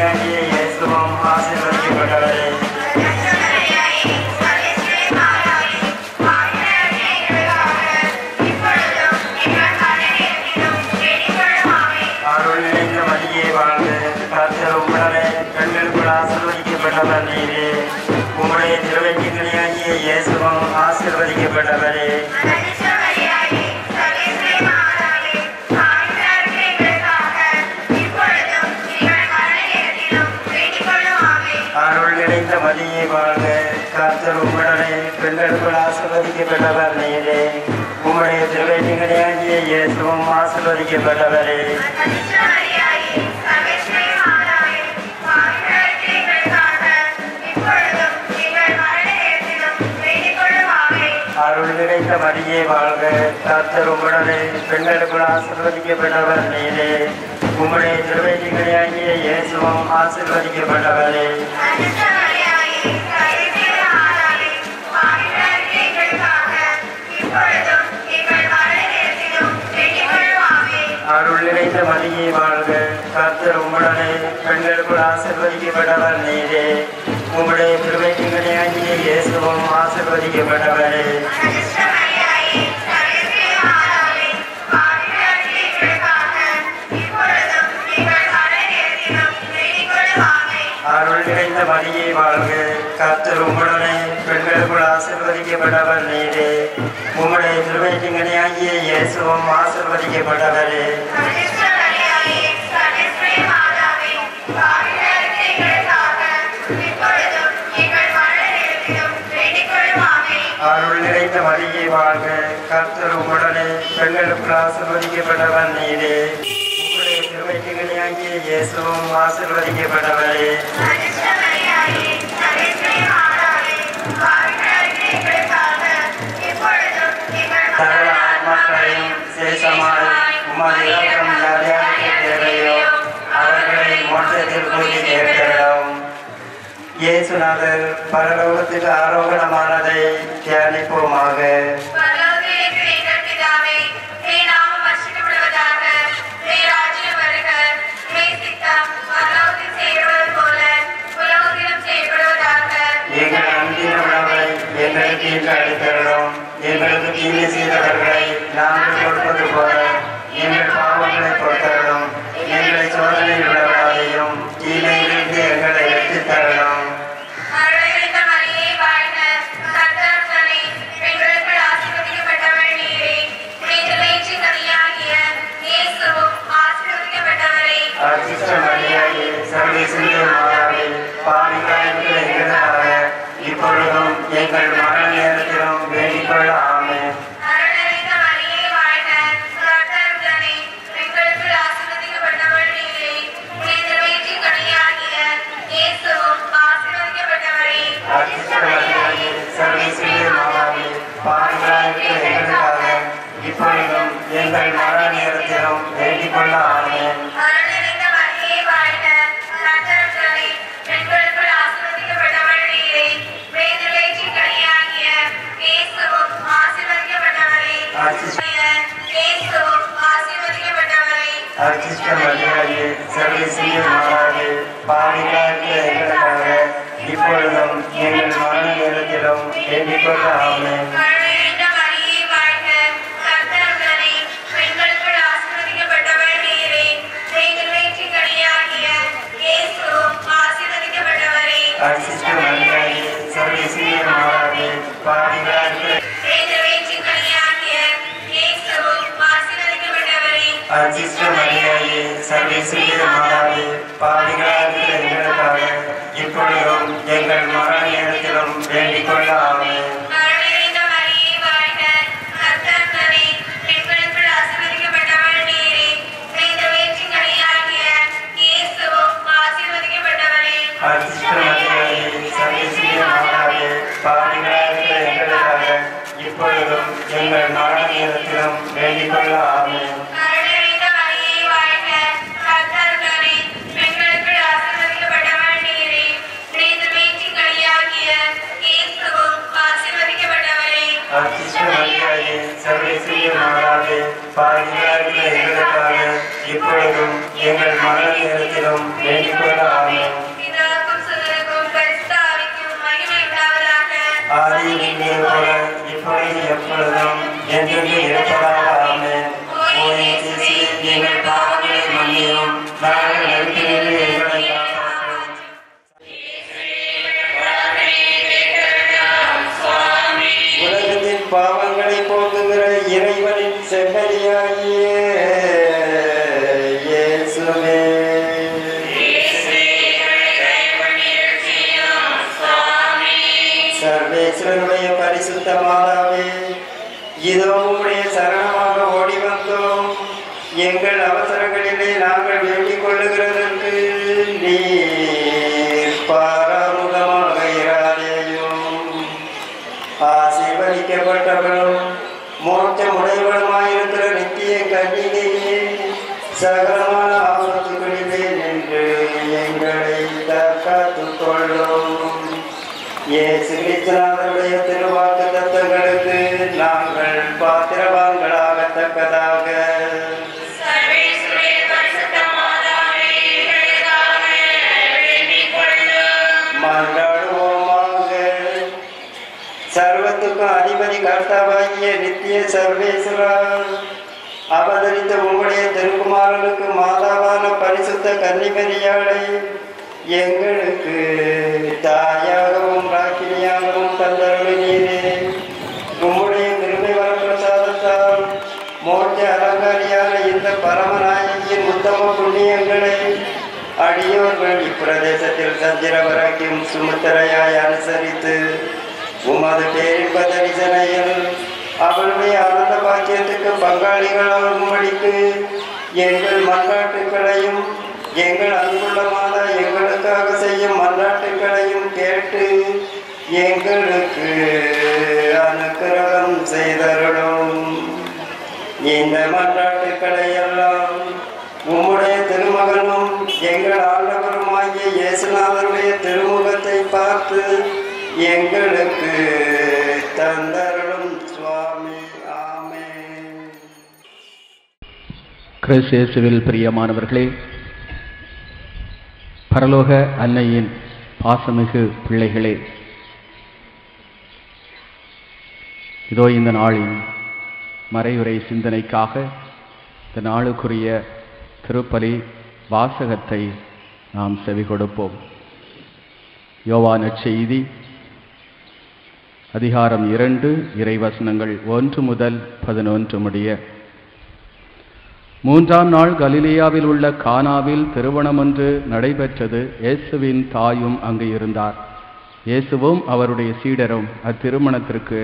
கனியாகிய இயேசுவும் ஆசீர்வதிக்கப்பட்டவரே. அருள் நிறைந்த மரியே வாழ்க, கர்த்தர் உம்முடனே, பெண்களுக்குள் ஆசீர்வதிக்கப்பட்டவர் நீரே. உம்முடைய திருவயிற்றின் கனியாகிய இயேசுவும் ஆசீர்வதிக்கப்பட்டவரே. அருள் நிறைந்த மரியே வாழ்க, கர்த்தர் உம்முடனே, பெண்களுக்குள் ஆசீர்வதிக்கப்பட்டவர் நீரே. உம்முடைய திருவயிற்றின் கனியாகிய இயேசுவும் ஆசீர்வதிக்கப்பட்டவரே. அருள் நிறைந்த மரியே வாழ்க, கர்த்தர் உம்முடனே, பெண்களுக்குள் ஆசீர்வதிக்கப்பட்டவர் நீரே. உம்முடைய திருவயிற்றின் கனியாகிய இயேசுவும் ஆசீர்வதிக்கப்பட்டவரே. அருள் நிறைந்த மரியே வாழ்க, கர்த்தர் உம்முடனே, பெண்களுக்குள் ஆசீர்வதிக்கப்பட்டவர் நீரே. உம்முடைய திருவயிற்றின் கனியாகிய இயேசுவும் ஆசீர்வதிக்கப்பட்டவரே. அருள் நிறைந்த மரியே வாழ்க, கர்த்தர் உம்முடனே, பெண்களுக்குள் ஆசீர்வதிக்கப்பட்டவர் நீரே. உம்முடைய திருவயிற்றின் கனியாகிய இயேசுவும் ஆசீர்வதிக்கப்பட்டவரே. அருள் நிறைந்த மரியே வாழ்க, கர்த்தர் உம்முடனே, பெண்களுக்குள் ஆசீர்வதிக்கப்பட்டவர் நீரே. உம்முடைய திருவயிற்றின் கனியாகிய இயேசுவும் ஆசீர்வதிக்கப்பட்டவரே. சகல ஆத்மாக்களையும் சேஷமாய் உமது இரக்கம் யார் யாருக்கு தேவையோ அவர்களை மோட்சத்தில் கூட்டி கேட்கிறோம். இயேசுநாதர் பரலோகத்துக்கு ஆரோகணமானதை தியானிப்போமாக. எங்கள் அன்பின் உணவை எங்களுக்கு இன்று அளித்தருளும். எங்களுக்கு தீமை செய்தவர்களை நாங்கள் கொடுப்பது போல எங்கள் பாவங்களை பொறுத்தருளும். எங்களை சோதனையில் விடாதையும் தீமையிலிருந்து எங்களை வெற்றித் தரணும். இப்பொழுதும் எங்கள் மரண நேரத்திலும் வேண்டிக் கொள்ள. ஆமென். இப்பொழுதும் எங்கள் மரண நேரத்திலும் வேண்டிக் கொள்ள. ஆமென். அர்ச்சிஷ்ட மரியாயே, சர்வேஸ்வரிய மாதாவே, பாவிகளாகிய எங்களுக்காக இப்பொழுதும் எங்கள் மரண நேரத்திலும் வேண்டிக் கொள்ள. ஆமென். அர்ச்சிஷ்ட மரியாயே, சர்வேஸ்வரிய மாதாவே, பாவிகளாகிய அர்ச்சிஷ்ட மரியாயே, சர்வேஸ்வரிய மாதாவே, பாவிகளாகிய எங்களுக்காக இப்பொழுதும் எங்கள் மரண நேரத்திலும் வேண்டிக் கொள்ள. ஆமென். அர்ச்சிஷ்ட மரியாயே, சர்வேஸ்வரிய மாதாவே, பாவிகளாகிய எங்களுக்காக இப்பொழுதும் எங்கள் மரண நேரத்திலும் வேண்டிக் கொள்ள. ஆமென். அர்ச்சிஷ்ட மரியாயே, சர்வேஸ்வரிய மாதாவே, பாவிகளாகிய எங்களுக்காக இப்பொழுதும் எங்கள் மரண நேரத்திலும் வேண்டிக் கொள்ள. ஆமென். இப்பொழுதும் என்றென்றும் இருப்பதாக ஆமென். ஓ இயேசுவே, எங்கள் பாவங்களை மன்னியும், நாங்கள் நெருப்பிலிருந்து எங்களை காப்பாற்றும். உலகத்தின் பாவங்களை போக்குகிற இறைவனின் செம்மறியாகிய இயேசுவே, சர்வேஸ்வரனுடைய பரிசுத்த மாதாவே, இதோ உம்முடைய சரணமாக ஓடி வந்தோம். எங்கள் அவசரங்களிலே நாங்கள் வேண்டிக் கொள்ளுகிறதற்கு நீர் பாராமுகமாக இராதேயும். ஆசீர்வதிக்கப்பட்டவளும் மோட்சமுடையவளுமாயிருக்கிற நித்திய கன்னிகையே, சகலமான ஆபத்துகளிலே நின்று எங்களை தற்காத்துக் கொள்ளும். இயேசு கிறிஸ்துவினுடைய திருவாக்கு தத்தங்களுக்கு நாங்கள் பாத்திரவான்களாகத்தக்கதாக மன்றாடுவோமாக. சர்வத்துக்கு அதிபதி கர்த்தாவாகிய நித்திய சர்வேஸ்வரா, அவதரித்த உம்முடைய திருக்குமாரனுக்கு மாதாவான பரிசுத்த கன்னிமரியாளை எங்களுக்கு தாயாகவும் ராக்கினியாகவும் தந்தருளினீரே. உம்முடைய கிருபை வரப்பிரசாதத்தால் மோட்ச அலங்காரியான இந்த பரமநாயகியின் உத்தம புண்ணியங்களை அடியோர்கள் இப்பிரதேசத்தில் சந்திரவராக்கியும் சுமுத்திரையாய் அனுசரித்து உமது பேரின்ப தரிசனையில் அவளுடைய ஆனந்த பாக்கியத்துக்கு பங்காளிகளாகும்படிக்கு எங்கள் மன்றாட்டுக்களையும் எங்கள் அன்புள்ள மாதா எங்களுக்காக செய்யும் மன்றாட்டுக்களையும் கேட்டு எங்களுக்கு அனுக்கிரகம் செய்தருளும். இந்த மன்றாட்டுக்களை எல்லாம் உம்முடைய திருமகனும் எங்கள் ஆண்டவருமாகிய இயேசுநாதருடைய திருமுகத்தை பார்த்து எங்களுக்கு தந்தருளும் சுவாமி. ஆமென். கிறிஸ்து இயேசுவில் பிரியமானவர்களே, பரலோக அன்னையின் பாசமிகு பிள்ளைகளே, இதோ இந்த நாளின் மறையுரை சிந்தனைக்காக இந்த நாளுக்குரிய திருப்பலி வாசகத்தை நாம் செவி கொடுப்போம். யோவான் நற்செய்தி அதிகாரம் 2 இறைவசனங்கள் 1 முதல் 11 முடிய. 3ஆம் நாள் கலிலேயாவில் உள்ள கானாவில் திருமணம் ஒன்று நடைபெற்றது. இயேசுவின் தாயும் அங்கு இருந்தார். இயேசுவும் அவருடைய சீடரும் அத்திருமணத்திற்கு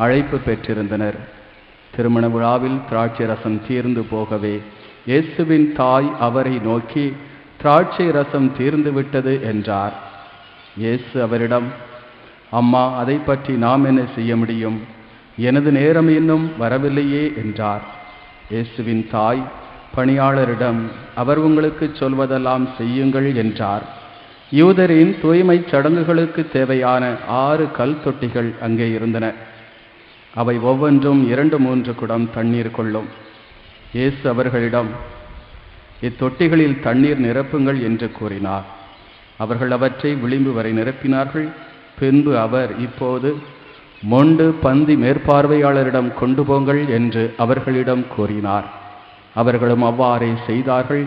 அழைப்பு பெற்றிருந்தனர். திருமண விழாவில் திராட்சை ரசம் தீர்ந்து போகவே இயேசுவின் தாய் அவரை நோக்கி, திராட்சை ரசம் தீர்ந்து விட்டது என்றார். இயேசு அவரிடம், அம்மா, அதை பற்றி நாம் என்ன செய்ய முடியும்? எனது நேரம் இன்னும் வரவில்லையே என்றார். இயேசுவின் தாய் பணியாளரிடம், அவர் உங்களுக்கு சொல்வதெல்லாம் செய்யுங்கள் என்றார். யூதரின் தூய்மை சடங்குகளுக்கு தேவையான 6 கல் தொட்டிகள் அங்கே இருந்தன. அவை ஒவ்வொன்றும் 2-3 குடம் தண்ணீர் கொள்ளும். இயேசு அவர்களிடம், இத்தொட்டிகளில் தண்ணீர் நிரப்புங்கள் என்று கூறினார். அவர்கள் அவற்றை விளிம்பு வரை நிரப்பினார்கள். பின்பு அவர், இப்போது மொண்டு பந்தி மேற்பார்வையாளரிடம் கொண்டு போங்கள் என்று அவர்களிடம் கூறினார். அவர்களும் அவ்வாறே செய்தார்கள்.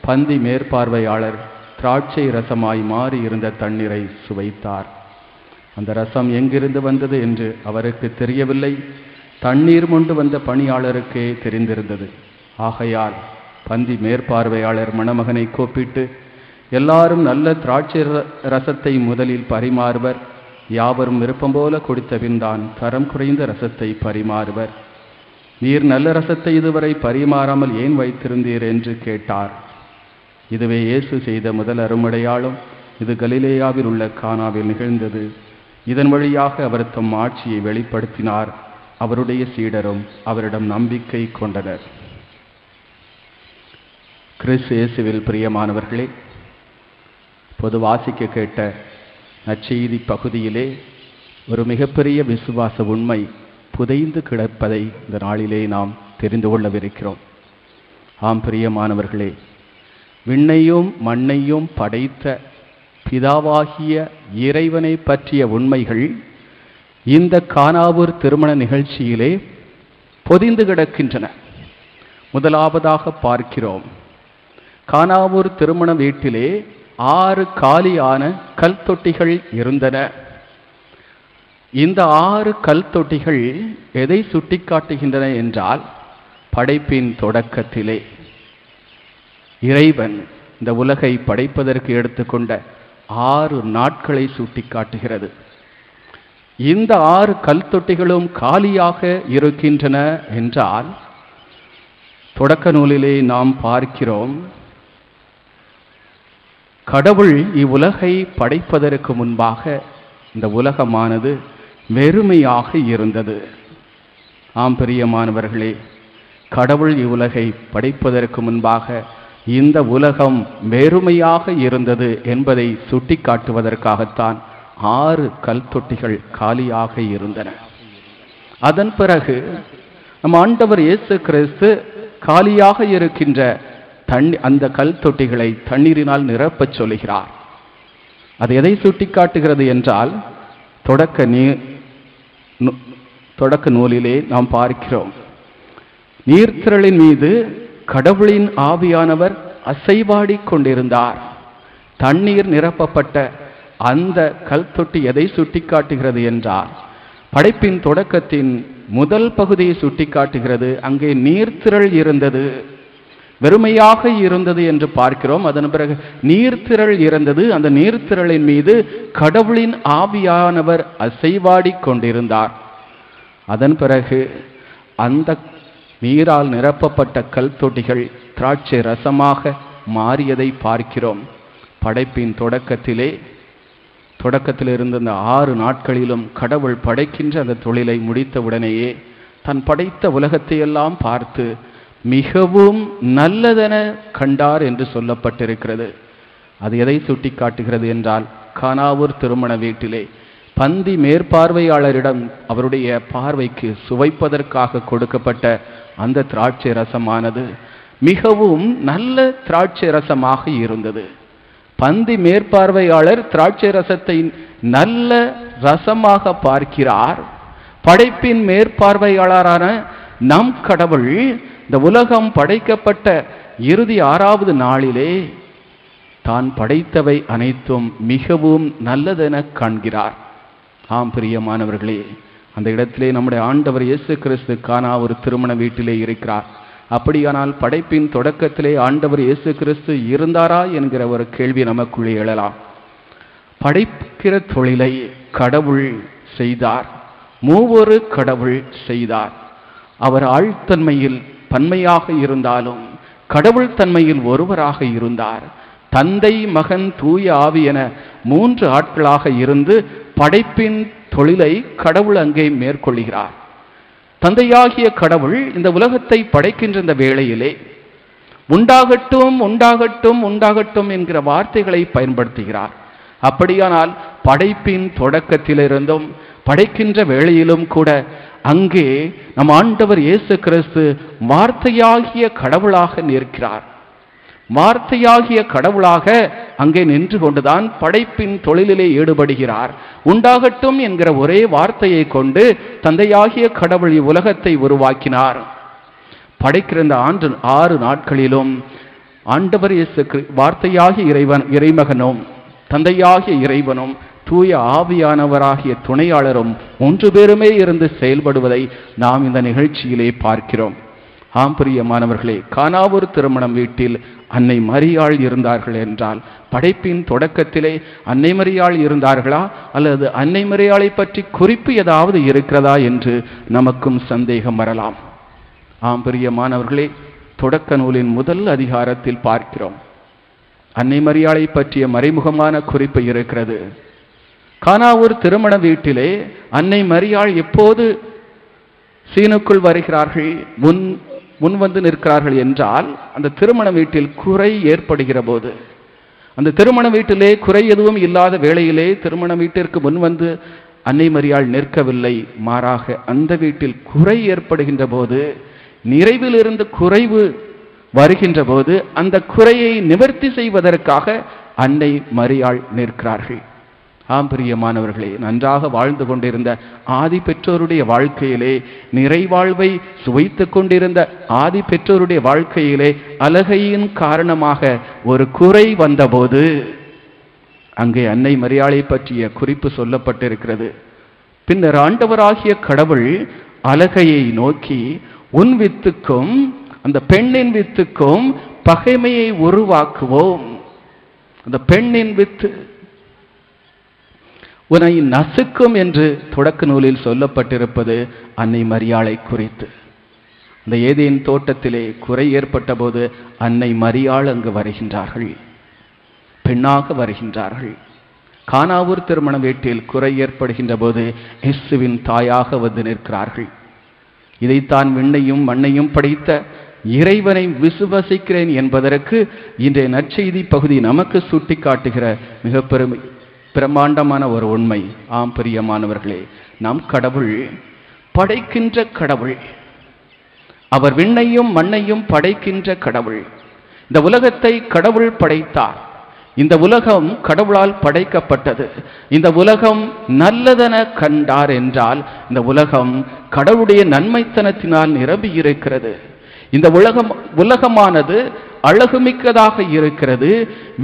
பந்தி மேற்பார்வையாளர் திராட்சை ரசமாய் மாறி இருந்த தண்ணீரை சுவைத்தார். அந்த ரசம் எங்கிருந்து வந்தது என்று அவருக்கு தெரியவில்லை. தண்ணீர் மொண்டு வந்த பணியாளருக்கே தெரிந்திருந்தது. ஆகையால் பந்தி மேற்பார்வையாளர் மணமகனை கூப்பிட்டு, எல்லாரும் நல்ல திராட்சை ரசத்தை முதலில் பரிமாறுவர், யாவரும் விருப்பம் போல குடித்த பின்தான் தரம் குறைந்த ரசத்தை பரிமாறுவர். நீர் நல்ல ரசத்தை இதுவரை பரிமாறாமல் ஏன் வைத்திருந்தீர் என்று கேட்டார். இதுவே இயேசு செய்த முதல் அருமடையாளம். இது கலிலேயாவில் உள்ள கானாவில் நிகழ்ந்தது. இதன் வழியாக அவர் தம் ஆட்சியை வெளிப்படுத்தினார். அவருடைய சீடரும் அவரிடம் நம்பிக்கை கொண்டனர். கிறிஸ்து இயேசுவில் பிரியமானவர்களே, பொது வாசிக்க கேட்ட நற்செய்தி பகுதியிலே ஒரு மிகப்பெரிய விசுவாச உண்மை புதைந்து கிடப்பதை இந்த நாளிலே நாம் தெரிந்து கொள்ளவிருக்கிறோம். ஆம் பிரியமானவர்களே, விண்ணையும் மண்ணையும் படைத்த பிதாவாகிய இறைவனை பற்றிய உண்மைகள் இந்த கானாவூர் திருமண நிகழ்ச்சியிலே பொதிந்து கிடக்கின்றன. முதலாவதாக பார்க்கிறோம், கானாவூர் திருமண வீட்டிலே 6 காலியான கல் தொட்டிகள் இருந்தன. இந்த 6 கல் தொட்டிகள் எதை சுட்டிக்காட்டுகின்றன என்றால், படைப்பின் தொடக்கத்திலே இறைவன் இந்த உலகை படைப்பதற்கு எடுத்துக்கொண்ட 6 நாட்களை சுட்டிக்காட்டுகிறது. இந்த 6 கல் தொட்டிகளும் காலியாக இருக்கின்றன என்றால், தொடக்க நூலிலே நாம் பார்க்கிறோம், கடவுள் இவ்வுலகை படைப்பதற்கு முன்பாக இந்த உலகமானது வெறுமையாக இருந்தது. ஆம் பிரியமானவர்களே, கடவுள் இவ்வுலகை படைப்பதற்கு முன்பாக இந்த உலகம் வெறுமையாக இருந்தது என்பதை சுட்டிக்காட்டுவதற்காகத்தான் 6 கல் தொட்டிகள் காலியாக இருந்தன. அதன் பிறகு நம் ஆண்டவர் இயேசு கிறிஸ்து காலியாக இருக்கின்ற அந்த கல் தொட்டிகளை தண்ணீரினால் நிரப்பச் சொல்கிறார். அது எதை சுட்டிக்காட்டுகிறது என்றால், தொடக்க நூலிலே நாம் பார்க்கிறோம், நீர்த்திரளின் மீது கடவுளின் ஆவியானவர் அசைவாடி கொண்டிருந்தார். தண்ணீர் நிரப்பப்பட்ட அந்த கல் தொட்டி எதை சுட்டிக்காட்டுகிறது என்றால், படைப்பின் தொடக்கத்தின் முதல் பகுதியை சுட்டிக்காட்டுகிறது. அங்கே நீர்த்திரள் இருந்தது, வெறுமையாக இருந்தது என்று பார்க்கிறோம். அதன் பிறகு நீர்த்திரள் இருந்தது, அந்த நீர்த்திரளின் மீது கடவுளின் ஆவியானவர் அசைவாடி கொண்டிருந்தார். அதன் பிறகு அந்த நீரால் நிரப்பப்பட்ட கல் தொட்டிகள் திராட்சை ரசமாக மாறியதை பார்க்கிறோம். படைப்பின் தொடக்கத்தில் இருந்த அந்த 6 நாட்களிலும் கடவுள் படைக்கின்ற அந்த தொழிலை முடித்தவுடனேயே தன் படைத்த உலகத்தையெல்லாம் பார்த்து மிகவும் நல்லதென கண்டார் என்று சொல்லப்பட்டிருக்கிறது. அது எதை சுட்டிக்காட்டுகிறது என்றால், கானாவூர் திருமண வீட்டிலே பந்தி மேற்பார்வையாளரிடம் அவருடைய பார்வைக்கு சுவைப்பதற்காக கொடுக்கப்பட்ட அந்த திராட்சை ரசமானது மிகவும் நல்ல திராட்சை ரசமாக இருந்தது. பந்தி மேற்பார்வையாளர் திராட்சை ரசத்தை நல்ல ரசமாக பார்க்கிறார். படைப்பின் மேற்பார்வையாளரான நம் கடவுள் இந்த உலகம் படைக்கப்பட்ட இறுதி 6வது நாளிலே தான் படைத்தவை அனைத்தும் மிகவும் நல்லதென காண்கிறார். ஆம் பிரியமானவர்களே, அந்த இடத்திலே நம்முடைய ஆண்டவர் இயேசு கிறிஸ்து கானாவூர் திருமண வீட்டிலே இருக்கிறார். அப்படியானால் படைப்பின் தொடக்கத்திலே ஆண்டவர் இயேசு கிறிஸ்து இருந்தாரா என்கிற ஒரு கேள்வி நமக்குள்ளே எழலாம். படைக்கிற தொழிலை கடவுள் செய்தார், மூவொரு கடவுள் செய்தார். அவர் ஆழ்த்தன்மையில் பன்மையாக இருந்தாலும் கடவுள் தன்மையில் ஒருவராக இருந்தார். தந்தை, மகன், தூய ஆவி என 3 ஆட்களாக இருந்து படைப்பின் தொழிலை கடவுள் அங்கே மேற்கொள்கிறார். தந்தையாகிய கடவுள் இந்த உலகத்தை படைக்கின்ற இந்த வேளையிலே உண்டாகட்டும் உண்டாகட்டும் உண்டாகட்டும் என்கிற வார்த்தைகளை பயன்படுத்துகிறார். அப்படியானால் படைப்பின் தொடக்கத்திலிருந்தும் படைக்கின்ற வேளையிலும் கூட அங்கே நம் ஆண்டவர் இயேசு கிறிஸ்து வார்த்தையாகிய கடவுளாக நிற்கிறார். வார்த்தையாகிய கடவுளாக அங்கே நின்று கொண்டுதான் படைப்பின் தொழிலிலே ஈடுபடுகிறார். உண்டாகட்டும் என்கிற ஒரே வார்த்தையை கொண்டு தந்தையாகிய கடவுள் உலகத்தை உருவாக்கினார். படைக்கிற இந்த 6 நாட்களிலும் ஆண்டவர் இயேசு வார்த்தையாகிய இறைமகனும் தந்தையாகிய இறைவனும் தூய ஆவியானவராகிய துணையாளரும் 3 பேருமே இருந்து செயல்படுவதை நாம் இந்த நிகழ்ச்சியிலே பார்க்கிறோம். ஆம் பிரியமானவர்களே, கானாவூர் திருமணம் வீட்டில் அன்னை மரியாள் இருந்தார்கள் என்றால், படைப்பின் தொடக்கத்திலே அன்னை மரியாள் இருந்தார்களா அல்லது அன்னை மரியாளை பற்றி குறிப்பு ஏதாவது இருக்கிறதா என்று நமக்கும் சந்தேகம் வரலாம். ஆம் பிரியமானவர்களே, தொடக்க நூலின் முதல் அதிகாரத்தில் பார்க்கிறோம், அன்னை மரியாளை பற்றிய மறைமுகமான குறிப்பு இருக்கிறது. கானாவூர் திருமண வீட்டிலே அன்னை மரியாள் எப்போது சீனுக்குள் வருகிறார்கள், முன் வந்து நிற்கிறார்கள் என்றால், அந்த திருமண வீட்டில் குறை ஏற்படுகிற போது, அந்த திருமண வீட்டிலே குறை எதுவும் இல்லாத வேளையிலே திருமண வீட்டிற்கு முன் வந்து அன்னை மரியாள் நிற்கவில்லை. மாறாக அந்த வீட்டில் குறை ஏற்படுகின்ற போது, நிறைவில் இருந்து குறைவு வருகின்ற போது அந்த குறையை நிவர்த்தி செய்வதற்காக அன்னை மரியாள் நிற்கிறார்கள். ஆம் பிரியமானவர்களே, நன்றாக வாழ்ந்து கொண்டிருந்த ஆதி பெற்றோருடைய வாழ்க்கையிலே, நிறைவாழ்வை சுவைத்து கொண்டிருந்த ஆதி பெற்றோருடைய வாழ்க்கையிலே அலகையின் காரணமாக ஒரு குறை வந்தபோது அங்கே அன்னை மரியாளை பற்றிய குறிப்பு சொல்லப்பட்டிருக்கிறது. பின்னர் ஆண்டவராகிய கடவுள் அலகையை நோக்கி, உன் வித்துக்கும் அந்த பெண்ணின் வித்துக்கும் பகைமையை உருவாக்குவோம். அந்த பெண்ணின் வித்து உன்னை நசுக்கும் என்று தொடக்க நூலில் சொல்லப்பட்டிருப்பது அன்னை மரியாளை குறித்து. இந்த ஏதேன் தோட்டத்திலே குறை ஏற்பட்ட போது அன்னை மரியாள் அங்கு வருகின்றார்கள், பெண்ணாக வருகின்றார்கள். கானாவூர் திருமண வீட்டில் குறை ஏற்படுகின்ற போது இயேசுவின் தாயாக வந்து நிற்கிறார்கள். இதைத்தான் விண்ணையும் மண்ணையும் படைத்த இறைவனை விசுவசிக்கிறேன் என்பதற்கு இன்றைய நற்செய்தி பகுதி நமக்கு சுட்டி காட்டுகிற மிக பிரமாண்டமான ஒரு உண்மை. ஆம் பிரியமானவர்களே, நம் கடவுள் படைக்கின்ற கடவுள். அவர் விண்ணையும் மண்ணையும் படைக்கின்ற கடவுள். இந்த உலகத்தை கடவுள் படைத்தார். இந்த உலகம் கடவுளால் படைக்கப்பட்டது. இந்த உலகம் நல்லதென கண்டார் என்றால் இந்த உலகம் கடவுளுடைய நன்மைத்தனத்தினால் நிரம்பி இருக்கிறது. இந்த உலகமானது அழகுமிக்கதாக இருக்கிறது,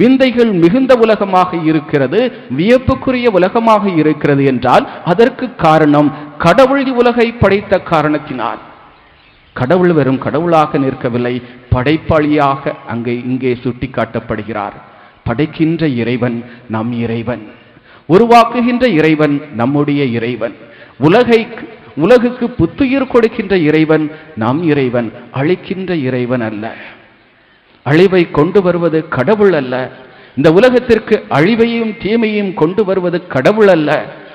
விந்தைகள் மிகுந்த உலகமாக இருக்கிறது, வியப்புக்குரிய உலகமாக இருக்கிறது என்றால் அதற்கு காரணம் கடவுள் உலகை படைத்த காரணத்தினால். கடவுள் வெறும் கடவுளாக நிற்கவில்லை, படைப்பாளியாக இங்கே சுட்டி காட்டப்படுகிறார். படைக்கின்ற இறைவன் நம் இறைவன், உருவாக்குகின்ற இறைவன் நம்முடைய இறைவன், உலகுக்கு புத்துயிர் கொடுக்கின்ற இறைவன் நம் இறைவன், அழிக்கின்ற இறைவன் அல்ல. அழிவை கொண்டு வருவது கடவுள் அல்ல. இந்த உலகத்திற்கு அழிவையும் தீமையும் கொண்டு வருவது கடவுள் அல்ல.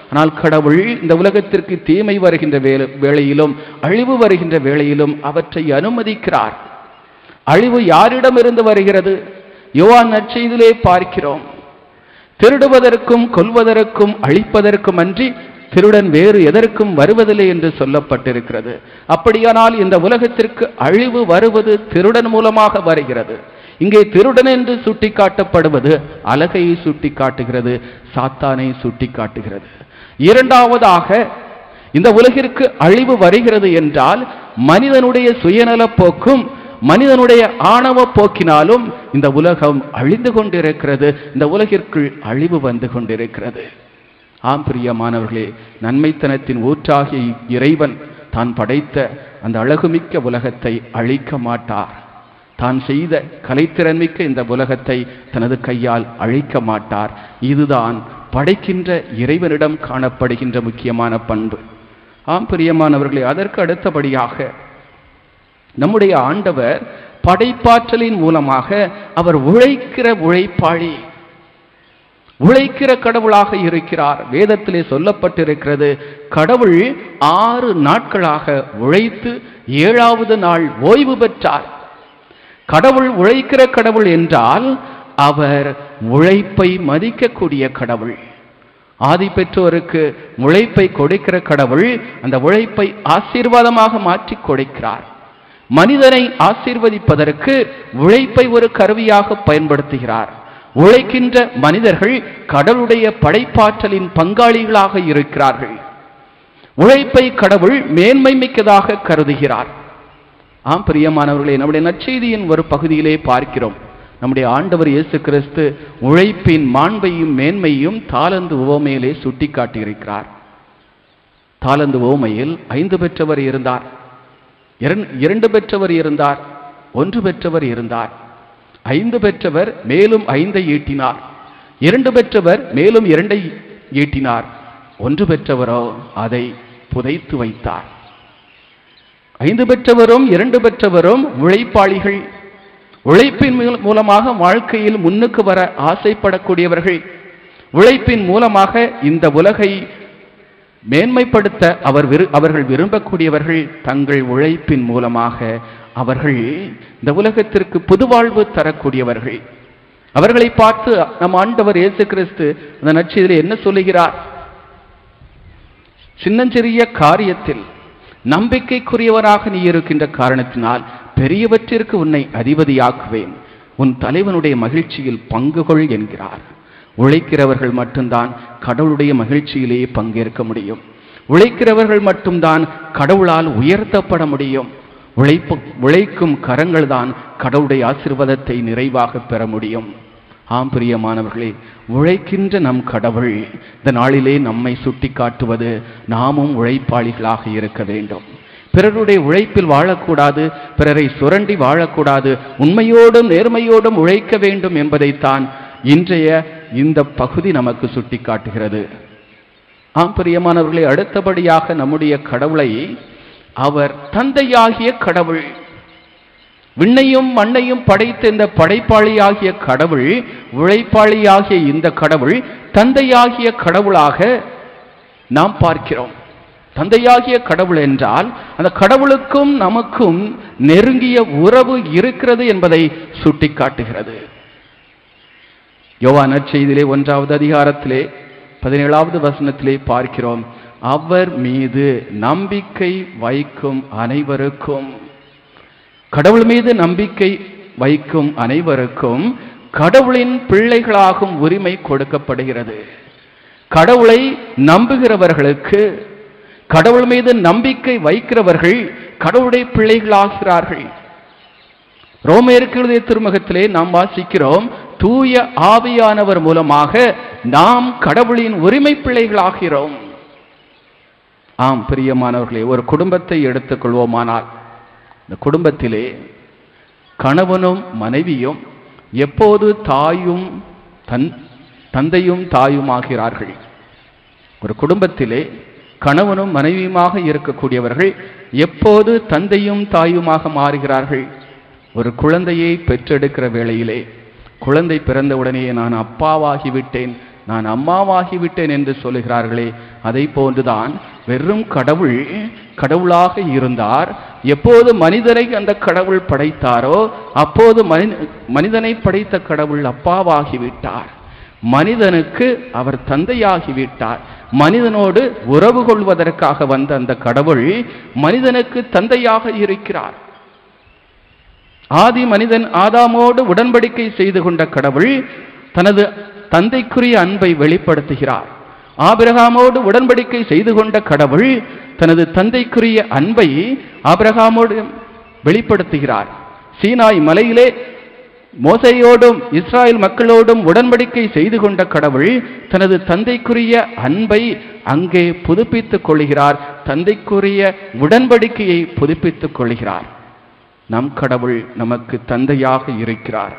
ஆனால் கடவுள் இந்த உலகத்திற்கு தீமை வருகின்ற வேளையிலும் அழிவு வருகின்ற வேளையிலும் அவற்றை அனுமதிக்கிறார். அழிவு யாரிடமிருந்து வருகிறது? யோவான் நற்செய்தியிலே பார்க்கிறோம், திருடுவதற்கும் கொல்வதற்கும் அழிப்பதற்கும் அன்றி திருடன் வேறு எதற்கும் வருவதில்லை என்று சொல்லப்பட்டிருக்கிறது. அப்படியானால் இந்த உலகத்திற்கு அழிவு வருவது திருடன் மூலமாக வருகிறது. இங்கே திருடன் என்று சுட்டி காட்டப்படுவது அலகையை சுட்டி காட்டுகிறது, சாத்தானை சுட்டி காட்டுகிறது. இரண்டாவதாக, இந்த உலகிற்கு அழிவு வருகிறது என்றால் மனிதனுடைய சுயநல போக்கும் மனிதனுடைய ஆணவ போக்கினாலும் இந்த உலகம் அழிந்து கொண்டிருக்கிறது, இந்த உலகிற்குள் அழிவு வந்து கொண்டிருக்கிறது. ஆம் பிரியமானவர்களே, நன்மைத்தனத்தின் ஊற்றாகிய இறைவன் தான் படைத்த அந்த அழகுமிக்க உலகத்தை அழிக்க மாட்டார். தான் செய்த கலைத்திறன்மிக்க இந்த உலகத்தை தனது கையால் அழிக்க மாட்டார். இதுதான் படைக்கின்ற இறைவனிடம் காணப்படுகின்ற முக்கியமான பண்பு. ஆம் பிரியமானவர்களே, அதற்கு அடுத்தபடியாக நம்முடைய ஆண்டவர் படைப்பாற்றலின் மூலமாக அவர் உழைக்கிற உழைப்பாளி, உழைக்கிற கடவுளாக இருக்கிறார். வேதத்திலே சொல்லப்பட்டிருக்கிறது, கடவுள் 6 நாட்களாக உழைத்து 7வது நாள் ஓய்வு பெற்றார். கடவுள் உழைக்கிற கடவுள் என்றால் அவர் உழைப்பை மதிக்கக்கூடிய கடவுள். ஆதி பெற்றோருக்கு உழைப்பை கொடுக்கிற கடவுள் அந்த உழைப்பை ஆசீர்வாதமாக மாற்றி கொடுக்கிறார். மனிதனை ஆசீர்வதிப்பதற்கு உழைப்பை ஒரு கருவியாக பயன்படுத்துகிறார். உழைக்கின்ற மனிதர்கள் கடவுளுடைய படைப்பாற்றலின் பங்காளிகளாக இருக்கிறார்கள். உழைப்பை கடவுள் மேன்மை மிக்கதாக கருதுகிறார். ஆம் பிரியமானவர்களே, நம்முடைய நற்செய்தியின் ஒரு பகுதியிலே பார்க்கிறோம், நம்முடைய ஆண்டவர் இயேசு கிறிஸ்து உழைப்பின் மாண்பையும் மேன்மையும் தாலந்து உவமையிலே சுட்டி காட்டியிருக்கிறார். தாலந்து உவமையில் 5 பெற்றவர் இருந்தார், 2 பெற்றவர் இருந்தார், 1 பெற்றவர் இருந்தார். 5 பெற்றவர் மேலும் 5 ஈட்டினார், 2 பெற்றவர் மேலும் 2 ஈட்டினார், 1 பெற்றவரோ அதை புதைத்து வைத்தார். 5 பெற்றவரும் 2 பெற்றவரும் உழைப்பாளிகள், உழைப்பின் மூலமாக வாழ்க்கையில் முன்னுக்கு வர ஆசைப்படக்கூடியவர்கள், உழைப்பின் மூலமாக இந்த உலகை மேன்மைப்படுத்த அவர்கள் விரும்பக்கூடியவர்கள். தங்கள் உழைப்பின் மூலமாக அவர்கள் இந்த உலகத்திற்கு புதுவாழ்வு தரக்கூடியவர்கள். அவர்களை பார்த்து நம் ஆண்டவர் இயேசு கிறிஸ்து அந்த நற்செய்தியிலே என்ன சொல்லுகிறார்? சின்னஞ்சிறிய காரியத்தில் நம்பிக்கைக்குரியவராக நீ இருக்கின்ற காரணத்தினால் பெரியவற்றிற்கு உன்னை அதிபதியாக்குவேன், உன் தலைவனுடைய மகிழ்ச்சியில் பங்கு கொள் என்கிறார். உழைக்கிறவர்கள் மட்டும்தான் கடவுளுடைய மகிழ்ச்சியிலேயே பங்கேற்க முடியும். உழைக்கிறவர்கள் மட்டும்தான் கடவுளால் உயர்த்தப்பட முடியும். உழைக்கும் கரங்கள் தான் கடவுளுடைய ஆசீர்வாதத்தை நிறைவாக பெற முடியும். ஆம் பிரியமானவர்களே, உழைக்கின்ற நம் கடவுள் இந்த நாளிலே நம்மை சுட்டி காட்டுவது நாமும் உழைப்பாளிகளாக இருக்க வேண்டும். பிறருடைய உழைப்பில் வாழக்கூடாது, பிறரை சுரண்டி வாழக்கூடாது, உண்மையோடும் நேர்மையோடும் உழைக்க வேண்டும் என்பதைத்தான் இன்றைய இந்த பகுதி நமக்கு சுட்டி காட்டுகிறது. ஆம் பிரியமானவர்களே, அடுத்தபடியாக நம்முடைய கடவுளை அவர் தந்தையாகிய கடவுள், விண்ணையும் மண்ணையும் படைத்த இந்த படைப்பாளியாகிய கடவுள், உழைப்பாளியாகிய இந்த கடவுள் தந்தையாகிய கடவுளாக நாம் பார்க்கிறோம். தந்தையாகிய கடவுள் என்றால் அந்த கடவுளுக்கும் நமக்கும் நெருங்கிய உறவு இருக்கிறது என்பதை சுட்டிக்காட்டுகிறது. யோவான் நற்செய்தியிலே 1வது அதிகாரத்திலே 17வது வசனத்திலே பார்க்கிறோம், அவர் மீது நம்பிக்கை வைக்கும் அனைவருக்கும், கடவுள் மீது நம்பிக்கை வைக்கும் அனைவருக்கும் கடவுளின் பிள்ளைகளாகும் உரிமை கொடுக்கப்படுகிறது. கடவுளை நம்புகிறவர்களுக்கு, கடவுள் மீது நம்பிக்கை வைக்கிறவர்கள் கடவுளுடைய பிள்ளைகளாகிறார்கள். ரோமேயருக்கு எழுதிய திருமுகத்திலே நாம் வாசிக்கிறோம், தூய ஆவியானவர் மூலமாக நாம் கடவுளின் உரிமை பிள்ளைகளாகிறோம். ஆம் பிரியமானவர்களே, ஒரு குடும்பத்தை எடுத்துக்கொள்வோமானால் இந்த குடும்பத்திலே கணவனும் மனைவியும் எப்போது தந்தையும் தாயும் ஆகிறார்கள். ஒரு குடும்பத்திலே கணவனும் மனைவியுமாக இருக்கக்கூடியவர்கள் எப்போது தந்தையும் தாயுமாக மாறுகிறார்கள்? ஒரு குழந்தையை பெற்றெடுக்கிற வேளையிலே குழந்தை பிறந்தவுடனே நான் அப்பாவாகிவிட்டேன், நான் அம்மாவாகிவிட்டேன் என்று சொல்லுகிறார்களே, அதை போன்றுதான் வெறும் கடவுளாக இருந்தார். எப்போது மனிதனை அந்த கடவுள் படைத்தாரோ அப்போது மனிதனை படைத்த கடவுள் அப்பாவாகிவிட்டார். மனிதனுக்கு அவர் தந்தையாகிவிட்டார். மனிதனோடு உறவு கொள்வதற்காக வந்த அந்த கடவுள் மனிதனுக்கு தந்தையாக இருக்கிறார். ஆதி மனிதன் ஆதாமோடு உடன்படிக்கை செய்து கொண்ட கடவுள் தனது தந்தைக்குரிய அன்பை வெளிப்படுத்துகிறார். ஆபிரகாமோடு உடன்படிக்கை செய்து கொண்ட கடவுள் தனது தந்தைக்குரிய அன்பை ஆபிரகாமோடு வெளிப்படுத்துகிறார். சீனாய் மலையிலே மோசையோடும் இஸ்ராயல் மக்களோடும் உடன்படிக்கை செய்து கொண்ட கடவுள் தனது தந்தைக்குரிய அன்பை அங்கே புதுப்பித்துக் கொள்கிறார். தந்தைக்குரிய உடன்படிக்கையை புதுப்பித்துக் கொள்கிறார். நம் கடவுள் நமக்கு தந்தையாக இருக்கிறார்.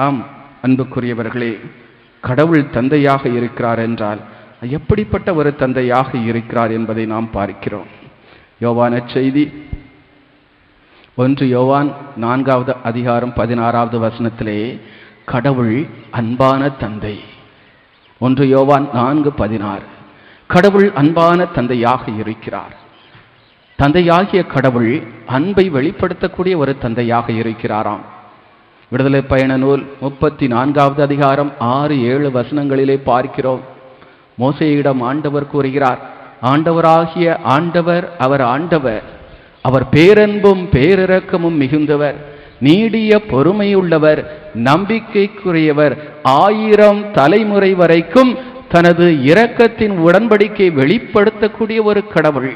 ஆம் அன்புக்குரியவர்களே, கடவுள் தந்தையாக இருக்கிறார் என்றால் எப்படிப்பட்ட ஒரு தந்தையாக இருக்கிறார் என்பதை நாம் பார்க்கிறோம். யோவான் நற்செய்தி 1 யோவான் 4வது அதிகாரம் 16வது வசனத்திலே கடவுள் அன்பான தந்தை. 1 யோவான் 4:16 கடவுள் அன்பான தந்தையாக இருக்கிறார். தந்தையாகிய கடவுள் அன்பை வெளிப்படுத்தக்கூடிய ஒரு தந்தையாக இருக்கிறாராம். விடுதலை பயண நூல் 34வது அதிகாரம் 6-7 வசனங்களிலே பார்க்கிறோம். மோசேயிடம் ஆண்டவர் கூறுகிறார், ஆண்டவராகிய ஆண்டவர் அவர் ஆண்டவர், அவர் பேரன்பும் பேரிரக்கமும் மிகுந்தவர், நீடிய பொறுமையுள்ளவர், நம்பிக்கைக்குரியவர், 1000 தலைமுறை வரைக்கும் தனது இரக்கத்தின் உடன்படிக்கை வெளிப்படுத்தக்கூடிய ஒரு கடவுள்.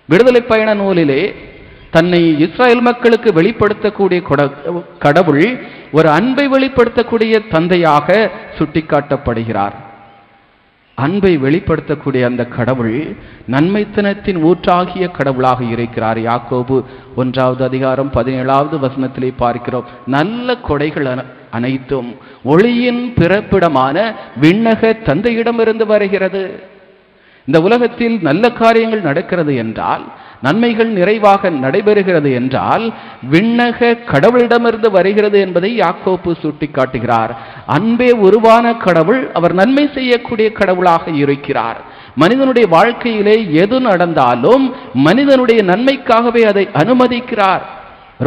விடுதலை பயண நூலிலே தன்னை இஸ்ராயல் மக்களுக்கு வெளிப்படுத்தக்கூடிய கடவுள் ஒரு அன்பை வெளிப்படுத்தக்கூடிய தந்தையாக சுட்டிக்காட்டப்படுகிறார். அன்பை வெளிப்படுத்தக்கூடிய அந்த கடவுள் நன்மைத்தனத்தின் ஊற்றாகிய கடவுளாக இருக்கிறார். யாக்கோபு 1வது அதிகாரம் 17வது வசனத்திலே பார்க்கிறோம், நல்ல கொடைகள் அனைத்தும் ஒளியின் பிறப்பிடமான விண்ணக தந்தையிடமிருந்து வருகிறது. இந்த உலகத்தில் நல்ல காரியங்கள் நடக்கிறது என்றால், நன்மைகள் நிறைவாக நடைபெறுகிறது என்றால் விண்ணக கடவுளிடமிருந்து வருகிறது என்பதை யாக்கோபு சுட்டிக்காட்டுகிறார். அன்பே உருவான கடவுள் அவர் நன்மை செய்யக்கூடிய கடவுளாக இருக்கிறார். மனிதனுடைய வாழ்க்கையிலே எது நடந்தாலும் மனிதனுடைய நன்மைக்காகவே அதை அனுமதிக்கிறார்.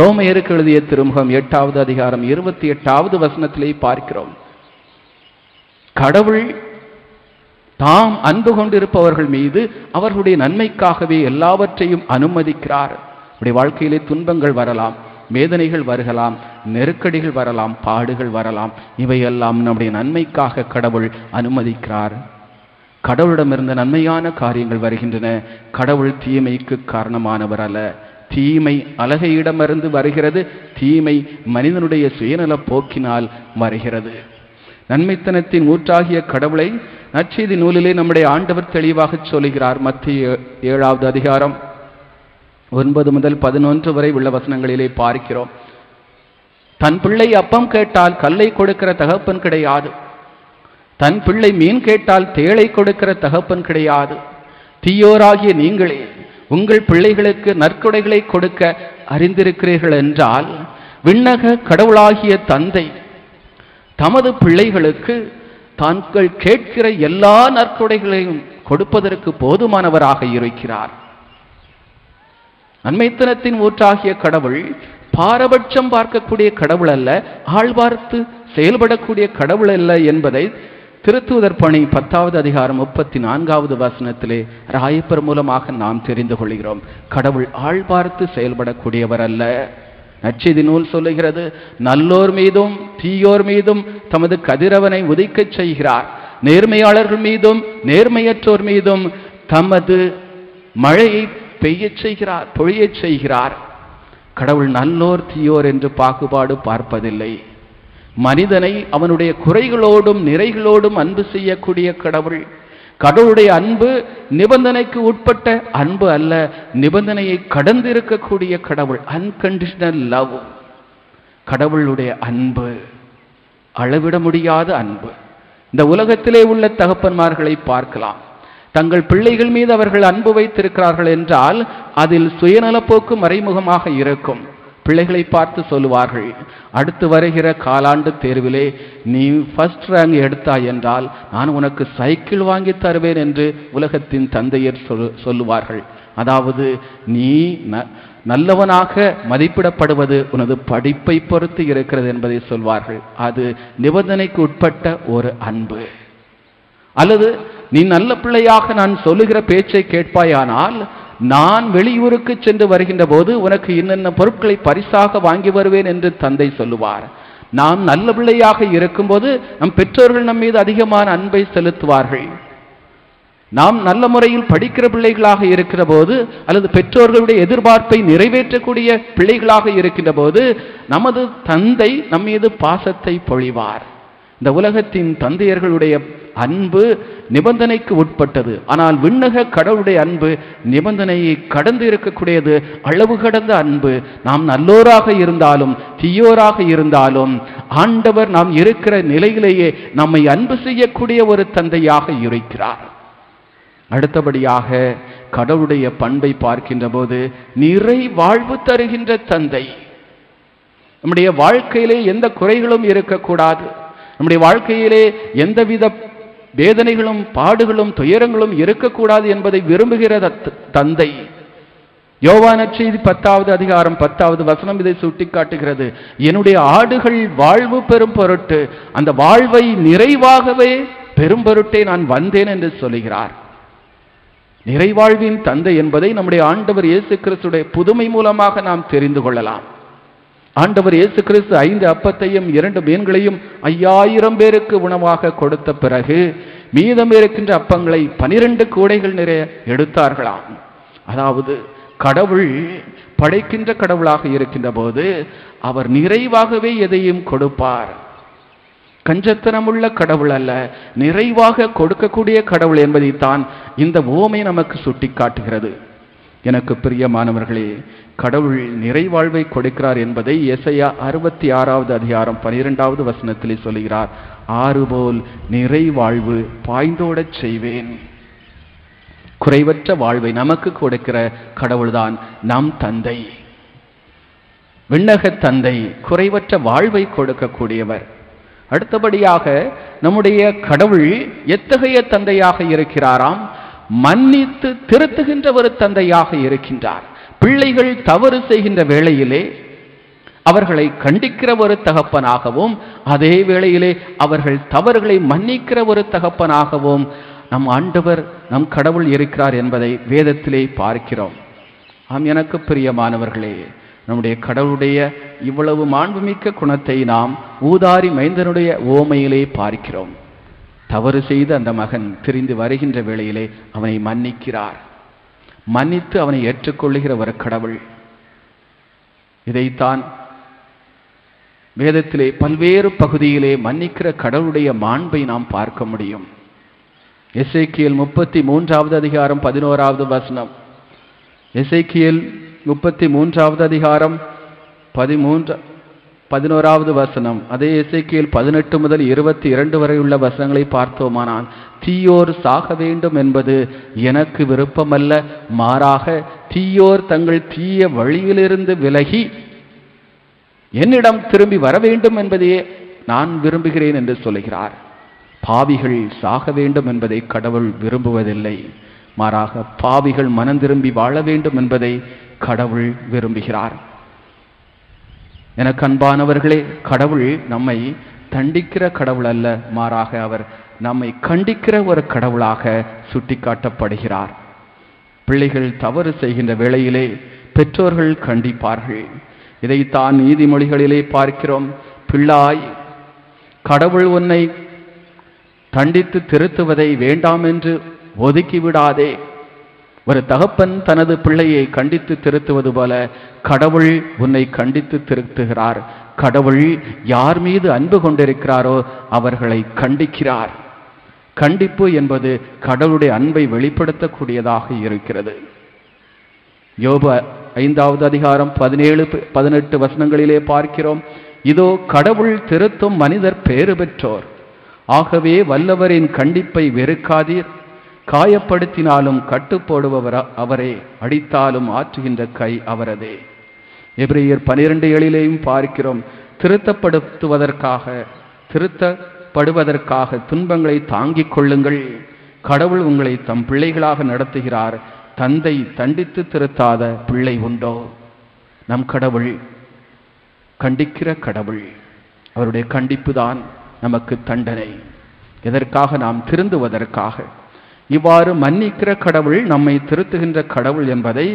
ரோமையருக்கு எழுதிய திருமுகம் 8வது அதிகாரம் 28வது வசனத்திலே பார்க்கிறோம், கடவுள் தாம் அன்பு கொண்டிருப்பவர்கள் மீது அவர்களுடைய நன்மைக்காகவே எல்லாவற்றையும் அனுமதிக்கிறார். அவருடைய வாழ்க்கையிலே துன்பங்கள் வரலாம், வேதனைகள் வரலாம், நெருக்கடிகள் வரலாம், பாடுகள் வரலாம். இவையெல்லாம் நம்முடைய நன்மைக்காக கடவுள் அனுமதிக்கிறார். கடவுளிடமிருந்த நன்மையான காரியங்கள் வருகின்றன. கடவுள் தீமைக்கு காரணமானவர் அல்ல. தீமை அழகையிடமிருந்து வருகிறது, தீமை மனிதனுடைய சுயநல போக்கினால் வருகிறது. நன்மைத்தனத்தின் ஊற்றாகிய கடவுளை நற்செய்தி நூலிலே நம்முடைய ஆண்டவர் தெளிவாக சொல்லுகிறார். மத்திய 7வது அதிகாரம் 9 முதல் 11 வரை உள்ள வசனங்களிலே பார்க்கிறோம். தன் பிள்ளை அப்பம் கேட்டால் கல்லை கொடுக்கிற தகப்பன் கிடையாது, தன் பிள்ளை மீன் கேட்டால் தேளை கொடுக்கிற தகப்பன் கிடையாது. தீயோராகிய நீங்களே உங்கள் பிள்ளைகளுக்கு நற்கொடைகளை கொடுக்க அறிந்திருக்கிறீர்கள் என்றால், விண்ணக கடவுளாகிய தந்தை தமது பிள்ளைகளுக்கு தாங்கள் கேட்கிற எல்லா நற்கொடைகளையும் கொடுப்பதற்கு போதுமானவராக இருக்கிறார். நன்மைத்தனத்தின் ஊற்றாகிய கடவுள் பாரபட்சம் பார்க்கக்கூடிய கடவுள் அல்ல, ஆழ்வார்த்து செயல்படக்கூடிய கடவுள் அல்ல என்பதை திருத்தூதர் பணி 10வது அதிகாரம் 34வது வசனத்திலே ராயப்பர் மூலமாக நாம் தெரிந்து கொள்கிறோம். கடவுள் ஆழ்வார்த்து செயல்படக்கூடியவர் அல்ல. நற்செய்தி நூல் சொல்லுகிறது, நல்லோர் மீதும் தீயோர் மீதும் தமது கதிரவனை உதிக்கச் செய்கிறார், நேர்மையாளர்கள் மீதும் நேர்மையற்றோர் மீதும் தமது மழையை பெய்யச் செய்கிறார், பொழியச் செய்கிறார். கடவுள் நல்லோர் தீயோர் என்று பாகுபாடு பார்ப்பதில்லை. மனிதனை அவனுடைய குறைகளோடும் நிறைகளோடும் அன்பு செய்யக்கூடிய கடவுள். கடவுளுடைய அன்பு நிபந்தனைக்கு உட்பட்ட அன்பு அல்ல, நிபந்தனையை கடந்து இருக்கக்கூடிய கடவுள், அன்கண்டிஷனல் லவ். கடவுளுடைய அன்பு அளவிட முடியாத அன்பு. இந்த உலகத்திலே உள்ள தகப்பன்மார்களை பார்க்கலாம். தங்கள் பிள்ளைகள் மீது அவர்கள் அன்பு வைத்திருக்கிறார்கள் என்றால் அதில் சுயநலப்போக்கு மறைமுகமாக இருக்கும். பிள்ளைகளை பார்த்து சொல்லுவார்கள், அடுத்து வருகிற காலாண்டு தேர்விலே நீ ஃபர்ஸ்ட் ரேங்க் எடுத்தாய் என்றால் நான் உனக்கு சைக்கிள் வாங்கி தருவேன் என்று உலகத்தின் தந்தையர் சொல்லுவார்கள். அதாவது நீ நல்லவனாக மதிப்பிடப்படுவது உனது படிப்பை பொறுத்து இருக்கிறது என்பதை சொல்வார்கள். அது நிபந்தனைக்கு உட்பட்ட ஒரு அன்பு. அல்லது நீ நல்ல பிள்ளையாக நான் சொல்லுகிற பேச்சை கேட்பாயானால் நான் வெளியூருக்கு சென்று வருகின்ற போது உனக்கு இன்னென்ன பொருட்களை பரிசாக வாங்கி வருவேன் என்று தந்தை சொல்லுவார். நாம் நல்ல பிள்ளையாக இருக்கும்போது நம் பெற்றோர்கள் நம் மீது அதிகமான அன்பை செலுத்துவார்கள். நாம் நல்ல முறையில் படிக்கிற பிள்ளைகளாக இருக்கிற போது அல்லது பெற்றோர்களுடைய எதிர்பார்ப்பை நிறைவேற்றக்கூடிய பிள்ளைகளாக இருக்கின்ற போது நமது தந்தை நம் மீது பாசத்தை பொழிவார். இந்த உலகத்தின் தந்தையர்களுடைய அன்பு நிபந்தனைக்கு உட்பட்டது. ஆனால் விண்ணக கடவுளுடைய அன்பு நிபந்தனையை கடந்து இருக்கக்கூடியது, அளவு கடந்த அன்பு. நாம் நல்லோராக இருந்தாலும் தீயோராக இருந்தாலும் ஆண்டவர் நாம் இருக்கிற நிலையிலேயே நம்மை அன்பு செய்யக்கூடிய ஒரு தந்தையாக இருக்கிறார். அடுத்தபடியாக கடவுளுடைய பண்பை பார்க்கின்ற போது நிறை வாழ்வு தருகின்ற தந்தை. நம்முடைய வாழ்க்கையிலே எந்த குறைகளும் இருக்கக்கூடாது, நம்முடைய வாழ்க்கையிலே எந்தவித வேதனைகளும் பாடுகளும் துயரங்களும் இருக்கக்கூடாது என்பதை விரும்புகிற தந்தை. யோவான் நற்செய்தி 10வது அதிகாரம் 10வது வசனம் இதை சுட்டிக்காட்டுகிறது. என்னுடைய ஆடுகள் வாழ்வு பெறும் பொருட்டு, அந்த வாழ்வை நிறைவாகவே பெரும் பொருட்டே நான் வந்தேன் என்று சொல்லுகிறார். நிறைவாழ்வின் தந்தை என்பதை நம்முடைய ஆண்டவர் இயேசு கிறிஸ்துடைய புதுமை மூலமாக நாம் தெரிந்து கொள்ளலாம். ஆண்டவர் இயேசு கிறிஸ்து 5 அப்பத்தையும் 2 மீன்களையும் 5000 பேருக்கு உணவாக கொடுத்த பிறகு மீதம் இருக்கின்ற அப்பங்களை 12 கூடைகள் நிறைய எடுத்தார்களாம். அதாவது கடவுள் படைக்கின்ற கடவுளாக இருக்கின்ற போது அவர் நிறைவாகவே எதையும் கொடுப்பார். கஞ்சத்தனமுள்ள கடவுள் அல்ல, நிறைவாக கொடுக்கக்கூடிய கடவுள் என்பதைத்தான் இந்த உவமை நமக்கு சுட்டி காட்டுகிறது. எனக்கு பிரியமானவர்களே, கடவுள் நிறைவாழ்வை கொடுக்கிறார் என்பதை எசையா 66வது அதிகாரம் 12வது வசனத்திலே சொல்கிறார். ஆறு போல் நிறைவாழ்வு பாய்ந்தோடச் செய்வேன். குறைவற்ற வாழ்வை நமக்கு கொடுக்கிற கடவுள்தான் நம் தந்தை, விண்ணக தந்தை, குறைவற்ற வாழ்வை கொடுக்கக்கூடியவர். அடுத்தபடியாக நம்முடைய கடவுள் எத்தகைய தந்தையாக இருக்கிறாராம்? மன்னித்து திருத்துகின்ற ஒரு தந்தையாக இருக்கின்றார். பிள்ளைகள் தவறு செய்கின்ற வேளையிலே அவர்களை கண்டிக்கிற ஒரு தகப்பனாகவும், அதே வேளையிலே அவர்கள் தவறுகளை மன்னிக்கிற ஒரு தகப்பனாகவும் நம் ஆண்டவர் நம் கடவுள் இருக்கிறார் என்பதை வேதத்திலே பார்க்கிறோம். ஆம், எனக்கு பிரியமானவர்களே, நம்முடைய கடவுளுடைய இவ்வளவு மாண்புமிக்க குணத்தை நாம் ஊதாரி மைந்தனுடைய ஓமையிலே பார்க்கிறோம். தவறு செய்த அந்த மகன் திரிந்து வருகின்ற வேளையிலே அவனை மன்னிக்கிறார். மன்னித்து அவனை ஏற்றுக்கொள்ளுகிற ஒரு கடவுள். இதைத்தான் வேதத்திலே பல்வேறு பகுதியிலே மன்னிக்கிற கடவுளுடைய மாண்பை நாம் பார்க்க முடியும். எசேக்கியேல் 33வது அதிகாரம் 11வது வசனம். எசேக்கியேல் 33வது அதிகாரம் 11வது வசனம். அதே எசேக்கியேல் 18 முதல் 22 வரை உள்ள வசனங்களை பார்த்தோமானால், தீயோர் சாக வேண்டும் என்பது எனக்கு விருப்பமல்ல, மாறாக தீயோர் தங்கள் தீய வழியிலிருந்து விலகி என்னிடம் திரும்பி வர வேண்டும் என்பதையே நான் விரும்புகிறேன் என்று சொல்கிறார். பாவிகள் சாக வேண்டும் என்பதை கடவுள் விரும்புவதில்லை, மாறாக பாவிகள் மனம் திரும்பி வாழ வேண்டும் என்பதை கடவுள் விரும்புகிறார். எனக்கு அன்பானவர்களே, கடவுள் நம்மை தண்டிக்கிற கடவுள் அல்ல, மாறாக அவர் நம்மை கண்டிக்கிற ஒரு கடவுளாக சுட்டிக்காட்டப்படுகிறார். பிள்ளைகள் தவறு செய்கின்ற வேளையிலே பெற்றோர்கள் கண்டிப்பார்கள். இதைத்தான் நீதிமொழிகளிலே பார்க்கிறோம். பிள்ளாய், கடவுள் உன்னை தண்டித்து திருத்துவதை வேண்டாம் என்று ஒதுக்கிவிடாதே. ஒரு தகப்பன் தனது பிள்ளையை கண்டித்து திருத்துவது போல கடவுள் உன்னை கண்டித்து திருத்துகிறார். கடவுள் யார் மீது அன்பு கொண்டிருக்கிறாரோ அவர்களை கண்டிக்கிறார். கண்டிப்பு என்பது கடவுளுடைய அன்பை வெளிப்படுத்தக்கூடியதாக இருக்கிறது. யோபு 5வது அதிகாரம் 17-18 வசனங்களிலே பார்க்கிறோம். இதோ கடவுள் திருத்தும் மனிதர் பேறு பெற்றோர். ஆகவே வல்லவரின் கண்டிப்பை வெறுக்காதீர். காயப்படுத்தினாலும் கட்டுப்போடுபவர் அவரே, அடித்தாலும் ஆற்றுகின்ற கை அவரதே. எபிரேயர் 12:7 பார்க்கிறோம். திருத்தப்படுவதற்காக துன்பங்களை தாங்கிக் கொள்ளுங்கள். கடவுள் உங்களை தம் பிள்ளைகளாக நடத்துகிறார். தந்தை தண்டித்து திருத்தாத பிள்ளை உண்டோ? நம் கடவுள் கண்டிக்கிற கடவுள். அவருடைய கண்டிப்பு தான் நமக்கு தண்டனை. எதற்காக? நாம் திருந்துவதற்காக. இவ்வாறு மன்னிக்கிற கடவுள், நம்மை திருத்துகின்ற கடவுள் என்பதை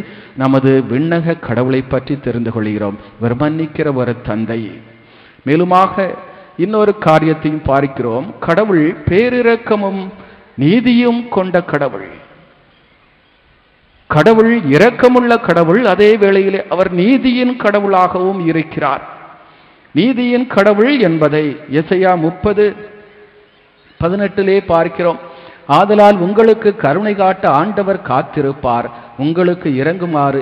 நமது விண்ணக கடவுளை பற்றி தெரிந்து கொள்கிறோம். இவர் மன்னிக்கிற ஒரு தந்தை. மேலுமாக இன்னொரு காரியத்தையும் பார்க்கிறோம். கடவுள் பேரிரக்கமும் நீதியும் கொண்ட கடவுள். கடவுள் இரக்கமுள்ள கடவுள், அதே வேளையிலே அவர் நீதியின் கடவுளாகவும் இருக்கிறார். நீதியின் கடவுள் என்பதை எசையா 30:18 பார்க்கிறோம். ஆதலால் உங்களுக்கு கருணை காட்ட ஆண்டவர் காத்திருப்பார், உங்களுக்கு இரங்குமாறு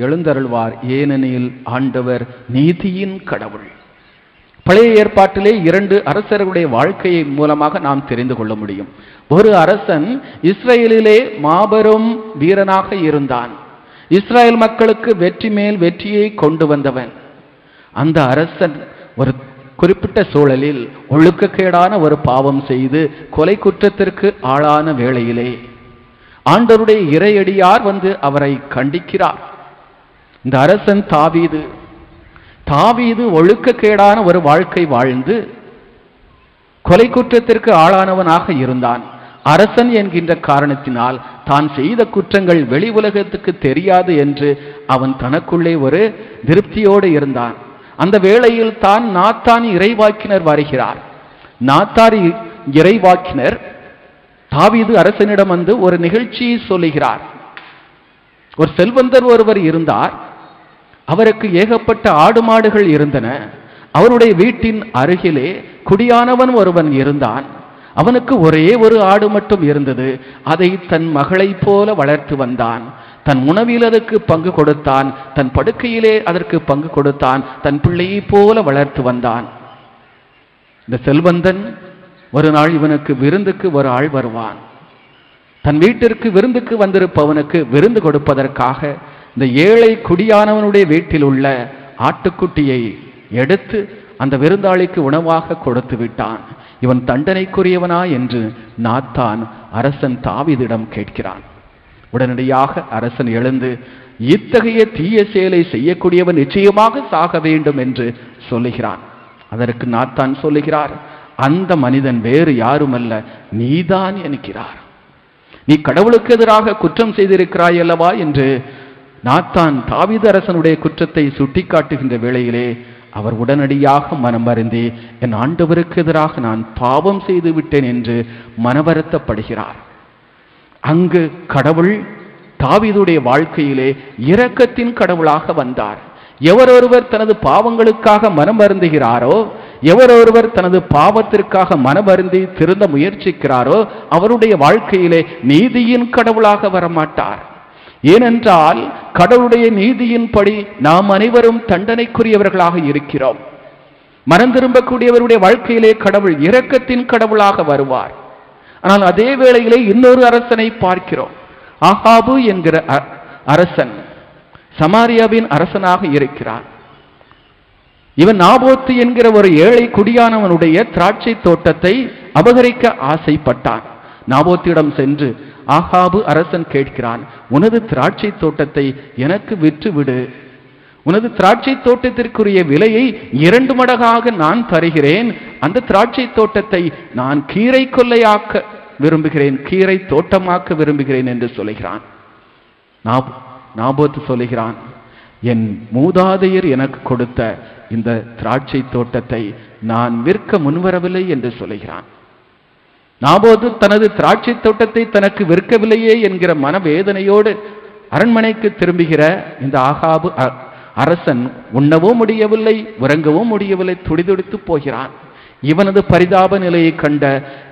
எழுந்தருள்வார், ஏனெனில் ஆண்டவர் நீதியின் கடவுள். பழைய ஏற்பாட்டிலே 2 அரசர்களுடைய வாழ்க்கையை மூலமாக நாம் தெரிந்து கொள்ள முடியும். ஒரு அரசன் இஸ்ரேலிலே மாபெரும் வீரனாக இருந்தான். இஸ்ரேல் மக்களுக்கு வெற்றி மேல் வெற்றியை கொண்டு வந்தவன். அந்த அரசன் ஒரு குறிப்பிட்ட சூழலில் ஒழுக்கக்கேடான ஒரு பாவம் செய்து கொலை குற்றத்திற்கு ஆளான வேளையிலே ஆண்டவருடைய இறையடியார் வந்து அவரை கண்டிக்கிறார். இந்த அரசன் தாவீது ஒழுக்கக்கேடான ஒரு வாழ்க்கை வாழ்ந்து கொலை குற்றத்திற்கு ஆளானவனாக இருந்தான். அரசன் என்கின்ற காரணத்தினால் தான் செய்த குற்றங்கள் வெளி உலகத்துக்கு தெரியாது என்று அவன் தனக்குள்ளே ஒரு திருப்தியோடு இருந்தான். அந்த வேளையில் தான் நாத்தான் இறைவாக்கினர் வருகிறார். நாத்தான் இறைவாக்கினர் தாவீது அரசனிடம் வந்து ஒரு நிகழ்ச்சியை சொல்லுகிறார். ஒரு செல்வந்தர் ஒருவர் இருந்தார். அவருக்கு ஏகப்பட்ட ஆடு மாடுகள் இருந்தன. அவருடைய வீட்டின் அருகிலே குடியானவன் ஒருவன் இருந்தான். அவனுக்கு ஒரே ஒரு ஆடு மட்டும் இருந்தது. அதை தன் மகளை போல வளர்த்து வந்தான். தன் உணவில் அதற்கு பங்கு கொடுத்தான், தன் படுக்கையிலே அதற்கு பங்கு கொடுத்தான், தன் பிள்ளையை போல வளர்த்து வந்தான். இந்த செல்வந்தன் ஒரு நாள் இவனுக்கு விருந்துக்கு ஒரு ஆள் வருவான். தன் வீட்டிற்கு விருந்துக்கு வந்திருப்பவனுக்கு விருந்து கொடுப்பதற்காக இந்த ஏழை குடியானவனுடைய வீட்டில் உள்ள ஆட்டுக்குட்டியை எடுத்து அந்த விருந்தாளிக்கு உணவாக கொடுத்து விட்டான். இவன் தண்டனைக்குரியவனா என்று நாத்தான் அரசன் தாவீதிடம் கேட்கிறான். உடனடியாக அரசன் எழுந்து, இத்தகைய தீய செயலை செய்யக்கூடியவன் நிச்சயமாக சாக வேண்டும் என்று சொல்லுகிறான். அதற்கு நாத்தான் சொல்லுகிறார், அந்த மனிதன் வேறு யாருமல்ல, நீதான் என்கிறார். நீ கடவுளுக்கு எதிராக குற்றம் செய்திருக்கிறாய் அல்லவா என்று நாத்தான் தாவீது அரசனுடைய குற்றத்தை சுட்டிக்காட்டுகின்ற வேளையிலே அவர் உடனடியாக மனம் வருந்தி, என் ஆண்டவருக்கு எதிராக நான் பாவம் செய்து விட்டேன் என்று மனவருத்தப்படுகிறார். அங்கு கடவுள் தாவீதுடைய வாழ்க்கையிலே இரக்கத்தின் கடவுளாக வந்தார். எவரொருவர் தனது பாவங்களுக்காக மனம் வருந்துகிறாரோ, எவரொருவர் தனது பாவத்திற்காக மனம் வருந்தி திருந்த முயற்சிக்கிறாரோ, அவருடைய வாழ்க்கையிலே நீதியின் கடவுளாக வரமாட்டார். ஏனென்றால் கடவுளுடைய நீதியின்படி நாம் அனைவரும் தண்டனைக்குரியவர்களாக இருக்கிறோம். மனம் திரும்பக்கூடியவருடைய வாழ்க்கையிலே கடவுள் இரக்கத்தின் கடவுளாக வருவார். ஆனால் அதே வேளையிலே இன்னொரு அரசனை பார்க்கிறோம். ஆகாபு என்கிற அரசன் சமாரியாவின் அரசனாக இருக்கிறார். இவன் நாபோத்து என்கிற ஒரு ஏழை குடியானவனுடைய திராட்சை தோட்டத்தை அபகரிக்க ஆசைப்பட்டான். நாபோத்திடம் சென்று ஆகாபு அரசன் கேட்கிறான், உனது திராட்சை தோட்டத்தை எனக்கு விற்றுவிடு, உனது திராட்சை தோட்டத்திற்குரிய விலையை 2 மடங்காக நான் தருகிறேன், அந்த திராட்சை தோட்டத்தை நான் கீரை கொல்லையாக்க விரும்புகிறேன், கீரை தோட்டமாக்க விரும்புகிறேன் என்று சொல்லுகிறான். நாபோத்து சொல்லுகிறான், என் மூதாதையர் எனக்கு கொடுத்த இந்த திராட்சை தோட்டத்தை நான் விற்க முன்வரவில்லை என்று சொல்லுகிறான். நாபோத்து தனது திராட்சை தோட்டத்தை தனக்கு விற்கவில்லையே என்கிற மனவேதனையோடு அரண்மனைக்கு திரும்புகிற இந்த ஆகாபு அரசன் உண்ணவும் முடியவில்லை, உறங்கவும் முடியவில்லை, துடிதுடித்து போகிறான். இவனது பரிதாப நிலையை கண்ட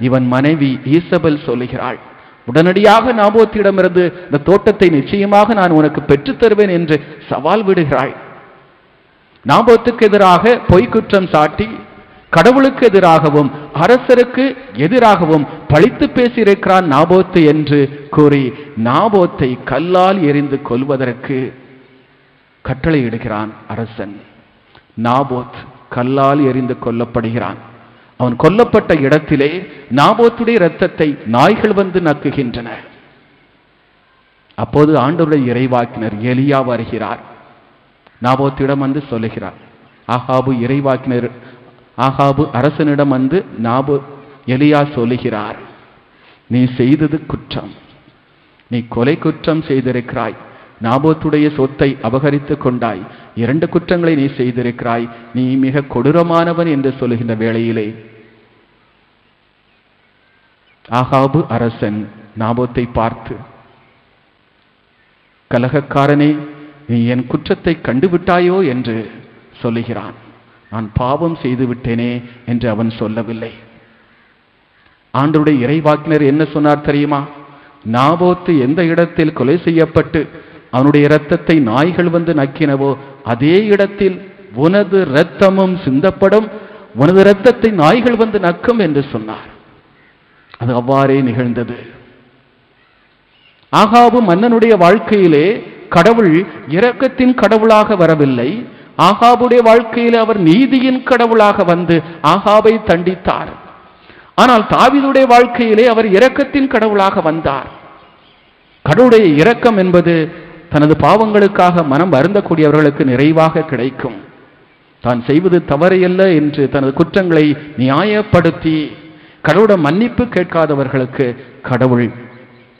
இவன் மனைவி ஈசபெல் சொல்லுகிறாள், உடனடியாக நாபோத்திடமிருந்து இந்த தோட்டத்தை நிச்சயமாக நான் உனக்கு பெற்றுத் தருவேன் என்று சவால் விடுகிறாள். நாபோத்துக்கு எதிராக பொய்க்குற்றம் சாட்டி கடவுளுக்கு எதிராகவும் அரசருக்கு எதிராகவும் பழித்து பேசியிருக்கிறான் நாபோத்து என்று கூறி நாபோத்தை கல்லால் எறிந்து கொல்வதற்கு கட்டளையிடுகிறான் அரசன். நாபோத் கல்லால் எறிந்து கொல்லப்படுகிறான். அவன் கொல்லப்பட்ட இடத்திலே நாபோத்துடைய இரத்தத்தை நாய்கள் வந்து நக்குகின்றன. அப்போது ஆண்டவருடைய இறைவாக்கினர் எலியா வருகிறார். நாபோத்திடம் வந்து சொல்லுகிறார், ஆகாபு அரசனிடம் வந்து எலியா சொல்லுகிறார், நீ செய்தது குற்றம், நீ கொலை குற்றம் செய்திருக்கிறாய், நாபோத்துடைய சொத்தை அபகரித்துக் கொண்டாய், 2 குற்றங்களை நீ செய்திருக்கிறாய், நீ மிக கொடூரமானவன் என்று சொல்லுகின்ற வேளையிலே ஆகாபு அரசன் நாபோத்தை பார்த்து, கலகக்காரனே, நீ என் குற்றத்தை கண்டுவிட்டாயோ என்று சொல்லுகிறான். நான் பாவம் செய்து விட்டேனே என்று அவன் சொல்லவில்லை. ஆண்டவருடைய இறைவாக்கினர் என்ன சொன்னார் தெரியுமா? நாபோத்து எந்த இடத்தில் கொலை செய்யப்பட்டு அவனுடைய இரத்தத்தை நாய்கள் வந்து நக்கினவோ அதே இடத்தில் உனது இரத்தமும் சிந்தப்படும், உனது இரத்தத்தை நாய்கள் வந்து நக்கும் என்று சொன்னார். அது அவ்வாறே நிகழ்ந்தது. ஆகாபு மன்னனுடைய வாழ்க்கையிலே கடவுள் இரக்கத்தின் கடவுளாக வரவில்லை. ஆகாபுடைய வாழ்க்கையில் அவர் நீதியின் கடவுளாக வந்து ஆகாபை தண்டித்தார். ஆனால் தாவீதுடைய வாழ்க்கையிலே அவர் இரக்கத்தின் கடவுளாக வந்தார். கடவுளுடைய இரக்கம் என்பது தனது பாவங்களுக்காக மனம் வருந்தக்கூடியவர்களுக்கு நிறைவாக கிடைக்கும். தான் செய்வது தவறையல்ல என்று தனது குற்றங்களை நியாயப்படுத்தி கடவுளோட மன்னிப்பு கேட்காதவர்களுக்கு கடவுள்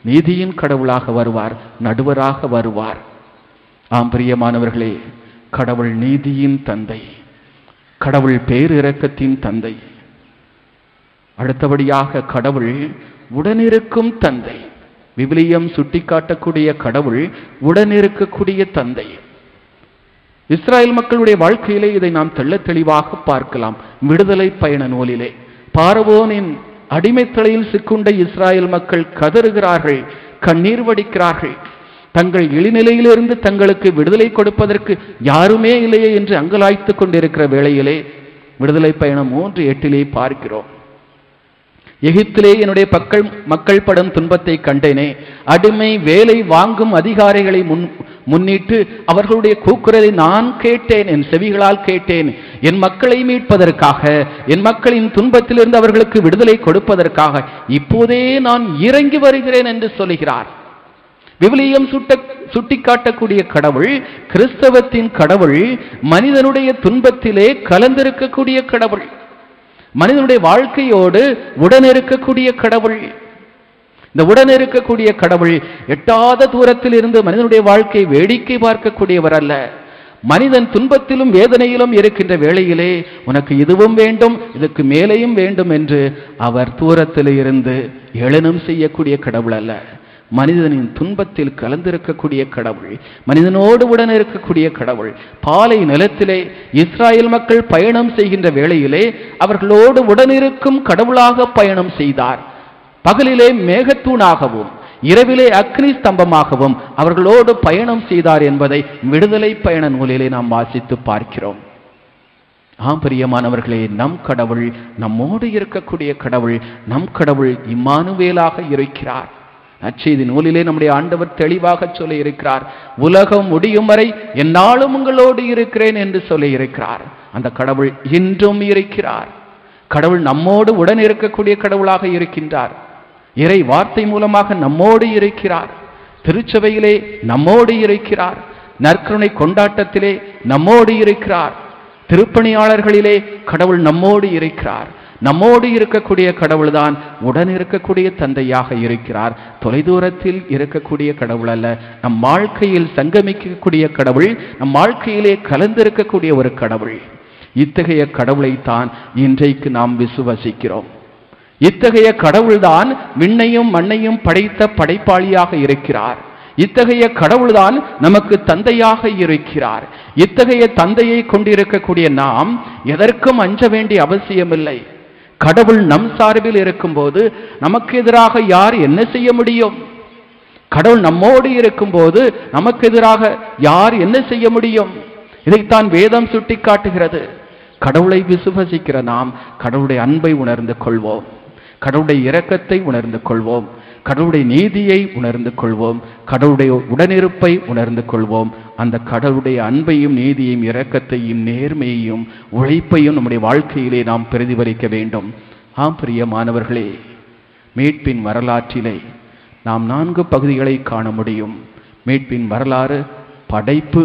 நீதியின் கடவுளாக வருவார், நடுவராக வருவார். ஆம் பிரியமானவர்களே, கடவுள் நீதியின் தந்தை, கடவுள் பேரிரக்கத்தின் தந்தை. அடுத்தபடியாக கடவுள் உடனிருக்கும் தந்தை. விவிலியம் சுட்டிக்காட்டக்கூடிய கடவுள் உடனிருக்கக்கூடிய தந்தை. இஸ்ராயல் மக்களுடைய வாழ்க்கையிலே இதை நாம் தெள்ளத் தெளிவாக பார்க்கலாம். விடுதலை பயண நூலிலே பார்வோனின் அடிமைத்தலையில் சிக்குண்ட இஸ்ராயல் மக்கள் கதறுகிறார்கள், கண்ணீர் வடிக்கிறார்கள். தங்கள் இழிநிலையிலிருந்து தங்களுக்கு விடுதலை கொடுப்பதற்கு யாருமே இல்லையே என்று அங்கலாய்த்துக் கொண்டிருக்கிற வேளையிலே விடுதலை பயணம் 3:8 பார்க்கிறோம். எகிப்திலே என்னுடைய மக்கள் படும் துன்பத்தை கண்டேனே, அடிமை வேலை வாங்கும் அதிகாரிகளை முன்னிட்டு அவர்களுடைய கூக்குரலை நான் கேட்டேன், என் செவிகளால் கேட்டேன். என் மக்களை மீட்பதற்காக, என் மக்களின் துன்பத்திலிருந்து அவர்களுக்கு விடுதலை கொடுப்பதற்காக இப்போதே நான் இறங்கி வருகிறேன் என்று சொல்லுகிறார். விவிலியம் சுட்டிக்காட்டக்கூடிய கடவுள், கிறிஸ்தவத்தின் கடவுள், மனிதனுடைய துன்பத்திலே கலந்திருக்கக்கூடிய கடவுள், மனிதனுடைய வாழ்க்கையோடு உடனிருக்கக்கூடிய கடவுள். இந்த உடன் இருக்கக்கூடிய கடவுள் எட்டாத தூரத்தில் இருந்து மனிதனுடைய வாழ்க்கை வேடிக்கை பார்க்கக்கூடியவர் அல்ல. மனிதன் துன்பத்திலும் வேதனையிலும் இருக்கின்ற வேளையிலே உனக்கு இதுவும் வேண்டும், இதுக்கு மேலேயும் வேண்டும் என்று அவர் தூரத்தில் இருந்து ஏளனம் செய்யக்கூடிய கடவுள் அல்ல. மனிதனின் துன்பத்தில் கலந்திருக்கக்கூடிய கடவுள், மனிதனோடு உடன் இருக்கக்கூடிய கடவுள். பாலை நிலத்திலே இஸ்ராயேல் மக்கள் பயணம் செய்கின்ற வேளையிலே அவர்களோடு உடனிருக்கும் கடவுளாக பயணம் செய்தார். பகலிலே மேகத்தூணாகவும் இரவிலே அக்னி ஸ்தம்பமாகவும் அவர்களோடு பயணம் செய்தார் என்பதை விடுதலை பயண நூலிலே நாம் வாசித்து பார்க்கிறோம். பிரியமானவர்களே, நம் கடவுள் நம்மோடு இருக்கக்கூடிய கடவுள். நம் கடவுள் இம்மானுவேலாக இருக்கிறார். நற்செய்தி நூலிலே நம்முடைய ஆண்டவர் தெளிவாக சொல்ல இருக்கிறார், உலகம் முடியும் வரை எந்நாளும் உங்களோடு இருக்கிறேன் என்று சொல்ல இருக்கிறார். அந்த கடவுள் இன்றும் இருக்கிறார். கடவுள் நம்மோடு உடன் இருக்கக்கூடிய கடவுளாக இருக்கின்றார். இறை வார்த்தை மூலமாக நம்மோடு இருக்கிறார். திருச்சபையிலே நம்மோடு இருக்கிறார். நற்கருணை கொண்டாட்டத்திலே நம்மோடு இருக்கிறார். திருப்பணியாளர்களிலே கடவுள் நம்மோடு இருக்கிறார். நம்மோடு இருக்கக்கூடிய கடவுள் தான் உடன் இருக்கக்கூடிய தந்தையாக இருக்கிறார். தொலைதூரத்தில் இருக்கக்கூடிய கடவுள் அல்ல. நம் வாழ்க்கையில் சங்கமிக்கக்கூடிய கடவுள், நம் வாழ்க்கையிலே கலந்திருக்கக்கூடிய ஒரு கடவுள். இத்தகைய கடவுளைத்தான் இன்றைக்கு நாம் விசுவசிக்கிறோம். இத்தகைய கடவுள்தான் விண்ணையும் மண்ணையும் படைத்த படைப்பாளியாக இருக்கிறார். இத்தகைய கடவுள்தான் நமக்கு தந்தையாக இருக்கிறார். இத்தகைய தந்தையை கொண்டிருக்கக்கூடிய நாம் எதற்கும் அஞ்ச வேண்டிய அவசியமில்லை. கடவுள் நம் சார்பில் இருக்கும்போது நமக்கு எதிராக யார் என்ன செய்ய முடியும்? கடவுள் நம்மோடு இருக்கும்போது நமக்கு எதிராக யார் என்ன செய்ய முடியும்? இதைத்தான் வேதம் சுட்டி காட்டுகிறது. கடவுளை விசுவசிக்கிற நாம் கடவுளுடைய அன்பை உணர்ந்து கொள்வோம், கடவுளுடைய இரக்கத்தை உணர்ந்து கொள்வோம், கடவுளுடைய நீதியை உணர்ந்து கொள்வோம், கடவுளுடைய உடனிருப்பை உணர்ந்து கொள்வோம். அந்த கடவுளுடைய அன்பையும் நீதியையும் இரக்கத்தையும் நேர்மையையும் உழைப்பையும் நம்முடைய வாழ்க்கையிலே நாம் பிரதிபலிக்க வேண்டும். பிரியமானவர்களே, மீட்பின் வரலாற்றிலே நாம் 4 பகுதிகளை காண முடியும். மீட்பின் வரலாறு படைப்பு.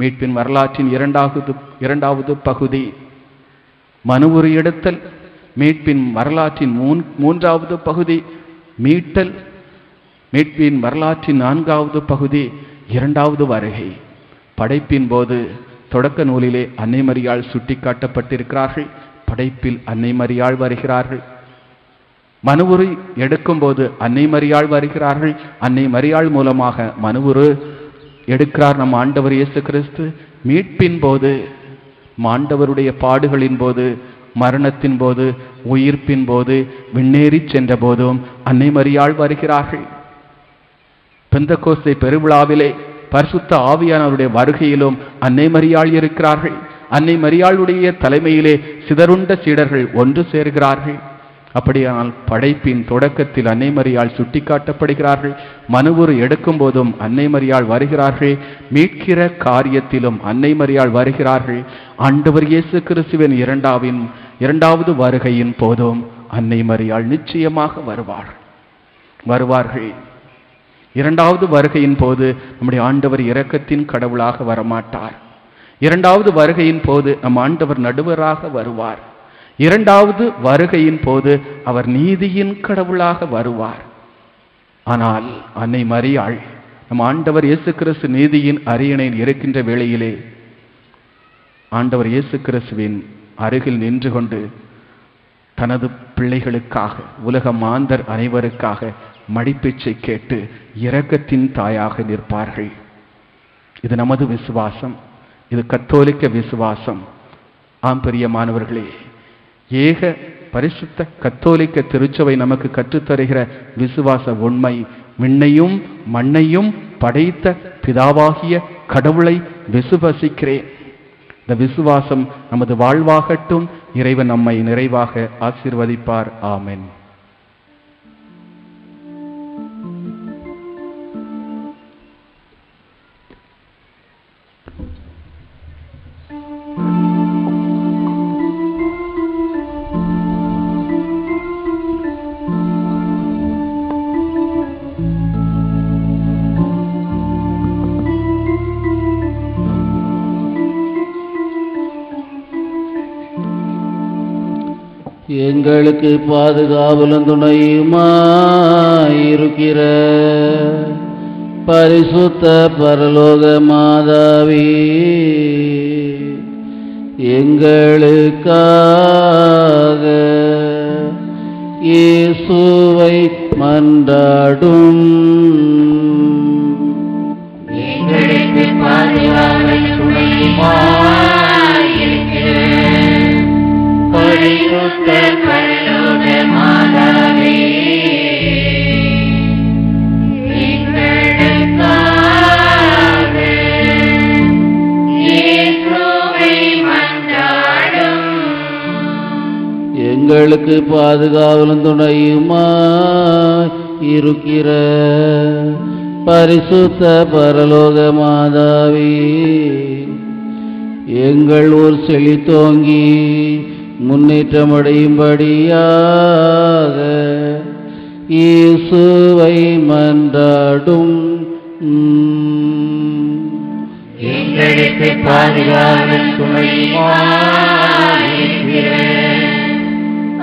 மீட்பின் வரலாற்றின் இரண்டாவது பகுதி மனுவுரு எடுத்தல். மீட்பின் வரலாற்றின் 3வது பகுதி மீட்டல். மீட்பின் வரலாற்றின் 4வது பகுதி 2வது வருகை. படைப்பின் போது தொடக்க நூலிலே அன்னை மரியாள் சுட்டி காட்டப்பட்டிருக்கிறார்கள். படைப்பில் அன்னை மரியாள் வருகிறார்கள். மனுவுரு எடுக்கும் போது அன்னை மரியாள் வருகிறார்கள். அன்னை மரியாள் மூலமாக மனுவுரு எடுக்கிறார் நம் ஆண்டவர் இயேசு கிறிஸ்து. மீட்பின் போது, ஆண்டவருடைய பாடுகளின் போது, மரணத்தின் போது, உயிர்ப்பின் போது, விண்ணேறி சென்ற போதும் அன்னை மரியாள் வருகிறார்கள். பெந்தகோஸ்தை பெருவிழாவிலே பரிசுத்த ஆவியானவருடைய வருகையிலும் அன்னை மரியாள் இருக்கிறார்கள். அன்னை மரியாளுடைய தலைமையிலே சிதறுண்ட சீடர்கள் ஒன்று சேர்கிறார்கள். அப்படியானால் படைப்பின் தொடக்கத்தில் அன்னை மரியாள் சுட்டி காட்டப்படுகிறார்கள். மனுவுரு எடுக்கும் போதும் அன்னை மரியாள் வருகிறார்கள். மீட்கிற காரியத்திலும் அன்னை மரியாள் வருகிறார்கள். ஆண்டவர் இயேசு கிறிஸ்துவின் இரண்டாவது வருகையின் போதும் அன்னை மரியாள் நிச்சயமாக வருவார்கள். 2வது வருகையின் போது நம்முடைய ஆண்டவர் இரக்கத்தின் கடவுளாக வரமாட்டார். 2வது வருகையின் போது நம் ஆண்டவர் நடுவராக வருவார். 2வது வருகையின் போது அவர் நீதியின் கடவுளாக வருவார். ஆனால் அன்னை மரியாள் நம் ஆண்டவர் இயேசு கிறிஸ்து நீதியின் அரியணையில் இருக்கின்ற வேளையிலே ஆண்டவர் இயேசு கிறிஸ்துவின் அருகில் நின்று கொண்டு தனது பிள்ளைகளுக்காக, உலக மாந்தர் அனைவருக்காக மடிப்பீச்சை கேட்டு இரக்கத்தின் தாயாக நிற்பார்கள். இது நமது விசுவாசம். இது கத்தோலிக்க விசுவாசம். பிரியமானவர்களே, ஏக பரிசுத்த கத்தோலிக்க திருச்சபை நமக்கு கற்றுத்தருகிற விசுவாச உண்மை, விண்ணையும் மண்ணையும் படைத்த பிதாவாகிய கடவுளை விசுவசிக்கிறேன். இந்த விசுவாசம் நமது வாழ்வாகட்டும். இறைவன் நம்மை நிறைவாக ஆசீர்வதிப்பார். ஆமென். எங்களுக்கு பாதுகாவலும் துணையுமாயிருக்கிற பரிசுத்த பரலோக மாதாவே, எங்களுக்காக இயேசுவை மன்றாடும். எங்களுக்கு பாதுகாவலும் துணையுமாயிருக்கிற பரிசுத்த பரலோக மாதாவே, எங்களுக்காக இயேசுவை மன்றாடும். எங்களுக்கு பாதுகாவலும் துணையுமாய் இருக்கிற பரிசுத்த பரலோக மாதாவே, எங்கள் ஊர் செழித்தோங்கி முன்னேற்றமடையும்படியாக இயேசுவை மன்றாடும். எங்களுக்கு பாதுகாவலும் துணையுமாயிருக்கிற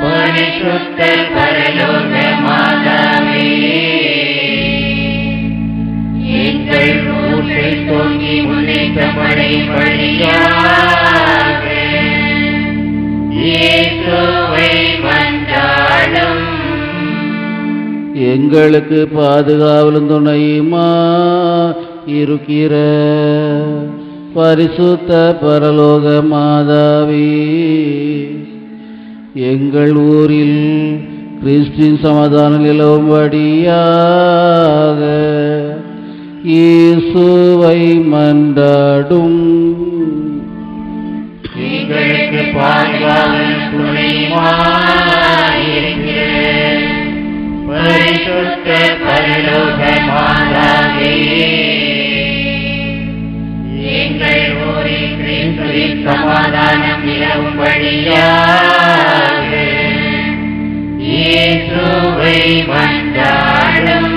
பரிசுத்த பரலோக மாதாவே, எங்கள் ஊரில் தோங்கி முன்னேற்றமடையும்படியாக இயேசுவை மன்றாடும். எங்களுக்கு பாதுகாவலும் துணையுமாயிருக்கிற பரிசுத்த பரலோக மாதாவே, எங்கள் ஊரில் கிறிஸ்டின் சமாதானம் நிலவும்படியாக இயேசுவை மன்றாடும். எங்களுக்கு பாதுகாவலும் துணையுமாயிருக்கிற பரிசுத்த பரலோக மாதாவே, எங்கள் ஊரில் கிறிஸ்துவின் சமாதானம் நிலவும்படியாக இயேசுவை மன்றாடும்.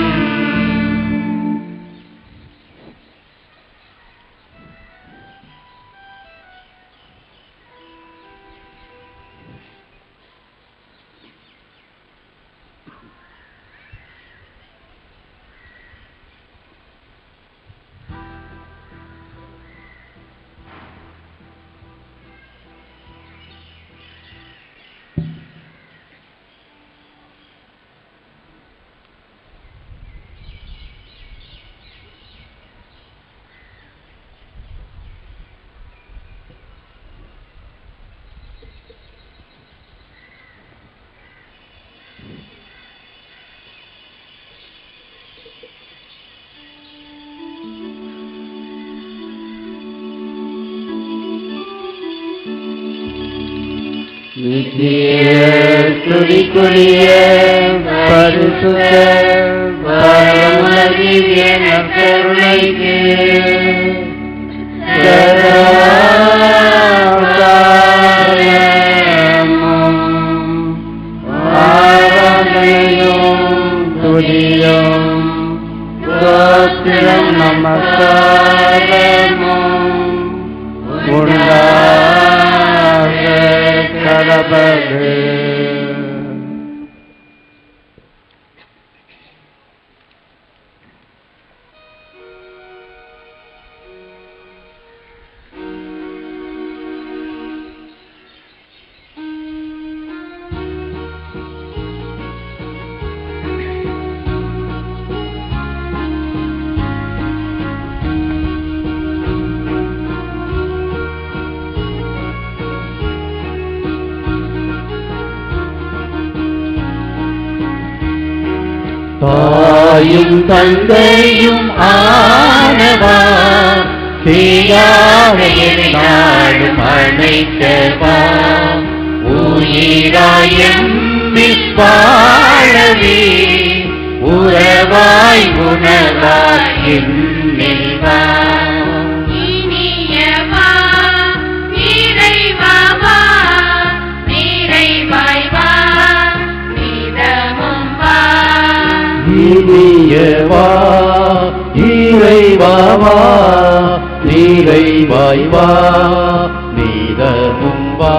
துதிக்குரிய பரிசுத்த பரமதிவ்ய நற்கருணைக்கு ஆராதனையும் துதியும் ஸ்தோத்திரம் நமஸ்காரமும் உண்டாக கடவது. தாயும் தந்தையும் ஆனவா, தீயாக இருந்தாலும் அழைத்தவா, உயிராயம் வாழவே உறவாய் உணவாய் என்னில்வா. இனியவா இறைவாவா நீரைவாய் வா நீதமும் வா.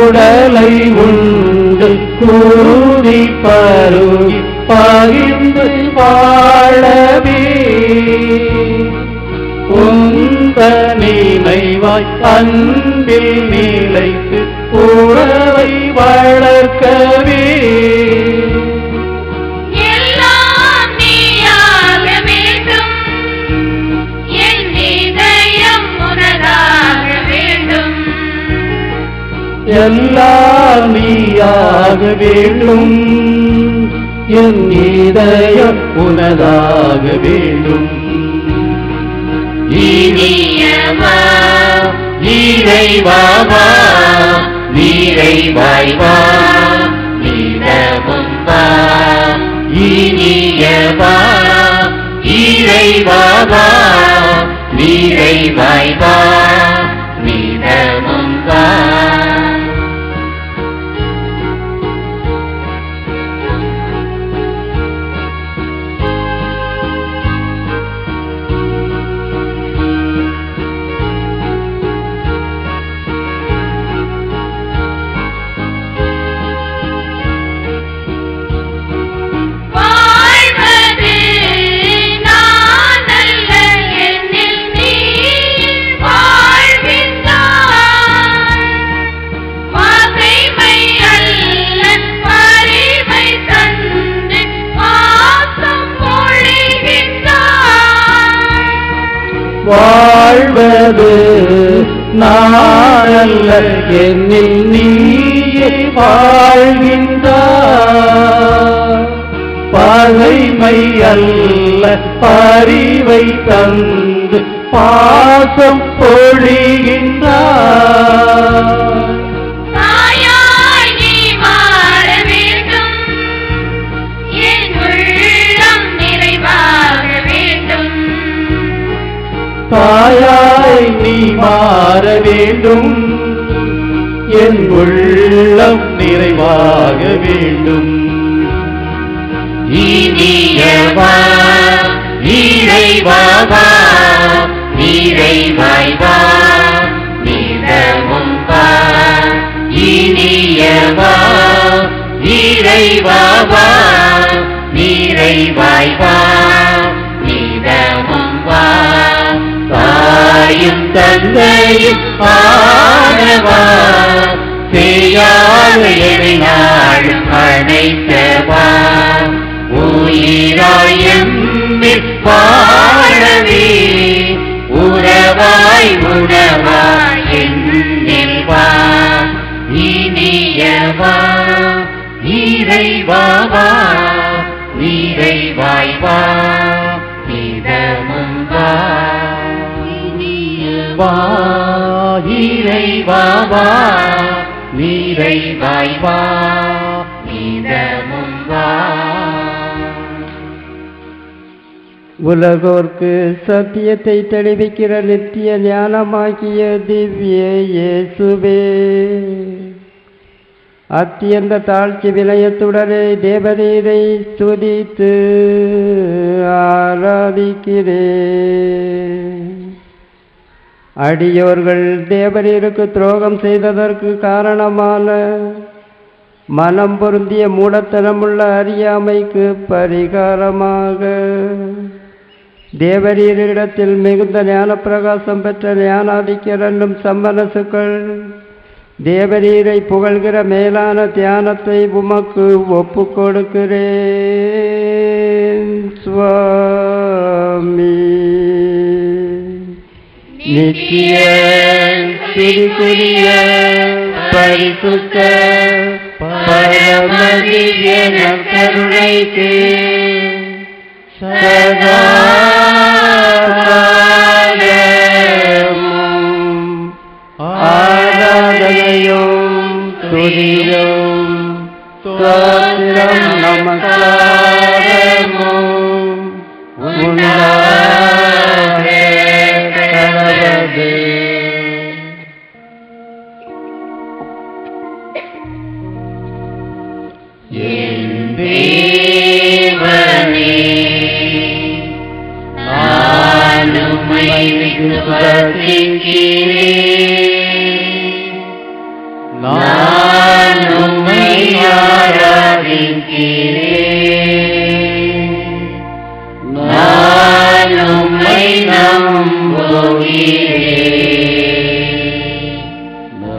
உடலை உண்டு கூடி பருகி பகிர்ந்து வாழவே உந்த நினைவாய் அன்பில் நிலைத்து உறவை வளர்க்கவே எல்லாம் நீயாக வேண்டும், என் இதயம் உனதாக வேண்டும். எல்லாம் நீயாக வேண்டும், என் இதயம் உனதாக வேண்டும். இனியவா இறைவாவா நிறைவாய் வா நிலவும் வா. இனியவா இறைவாவா நிறைவாய் வா நிலவும் வா. வாழ்வது நானல்ல என்னில் நீயே வாழ்கின்றாய். பகைமை அல்ல பரிவை தந்து பாசம் பொழிகின்றாய். தாயாய் நீ மாற வேண்டும், என் உள்ளம் நிறைவாக வேண்டும். தாயாய் நீ மாற வேண்டும், என் உள்ளம் நிறைவாக வேண்டும். இனியவா இறைவாவா நிறைவாய் வா நிலவும் வா. இனியவா இறைவாவா நிறைவாய் வா நிலவும் வா. தாயும் தந்தையும் ஆனவா செய்யாத எனை நாடும் அணைத்தவா. உயிராயம் வாழவே உறவாய் உணவாய் என்னில் வா. இனியவா இறைவாவா நிறைவாய் வா நிலவும் வா. இனியவா இறைவாவா நிறைவாய் வா நிலவும் வா. உலகோர்க்கு சத்தியத்தை தெளிவிக்கிற நித்திய ஞானமாகிய திவ்ய இயேசுவே, அத்தியந்த தாழ்ச்சி வினயத்துடனே தேவநீரை ஸ்துதித்து ஆராதிக்கிறேன். அடியோர்கள் தேவநீருக்கு துரோகம் செய்ததற்கு காரணமான மனம் பொருந்திய மூடத்தனமுள்ள அறியாமைக்கு பரிகாரமாக தேவரீரிடத்தில் மிகுந்த ஞான பிரகாசம் பெற்ற ஞானாதிக்க ரெண்டும் சம்மனசுக்கள் தேவரீரை புகழ்கிற மேலான தியானத்தை உமக்கு ஒப்பு கொடுக்கிறேன் சுவாமி. நித்திய துதிக்குரிய பரிசுத்த பரமதிவ்ய நற்கருணைக்கு சதா ஆராதனையும் துதியும் ஸ்தோத்திரம் நமஸ்காரமும் உண்டாக கடவது. நான்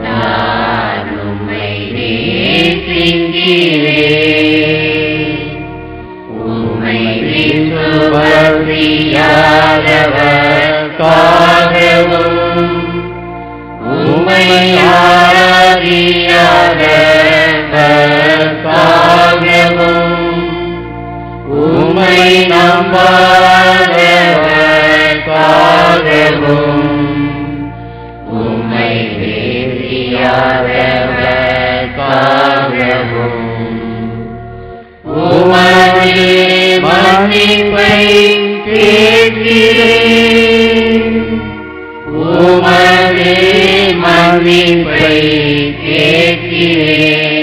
நான் உம்மை நேசிக்கிறேன். உம்மை விசுவாசியாதவர்க்காகவும் உம்மை ஆராதியாதவர்க்காகவும் உம்மை நம்பாதவர்க்காகவும் உம்மை நேசியாதவர்க்காகவும் உமது மன்னிப்பை கேட்கிறேன். உமது மன்னிப்பை கேட்கிறேன்.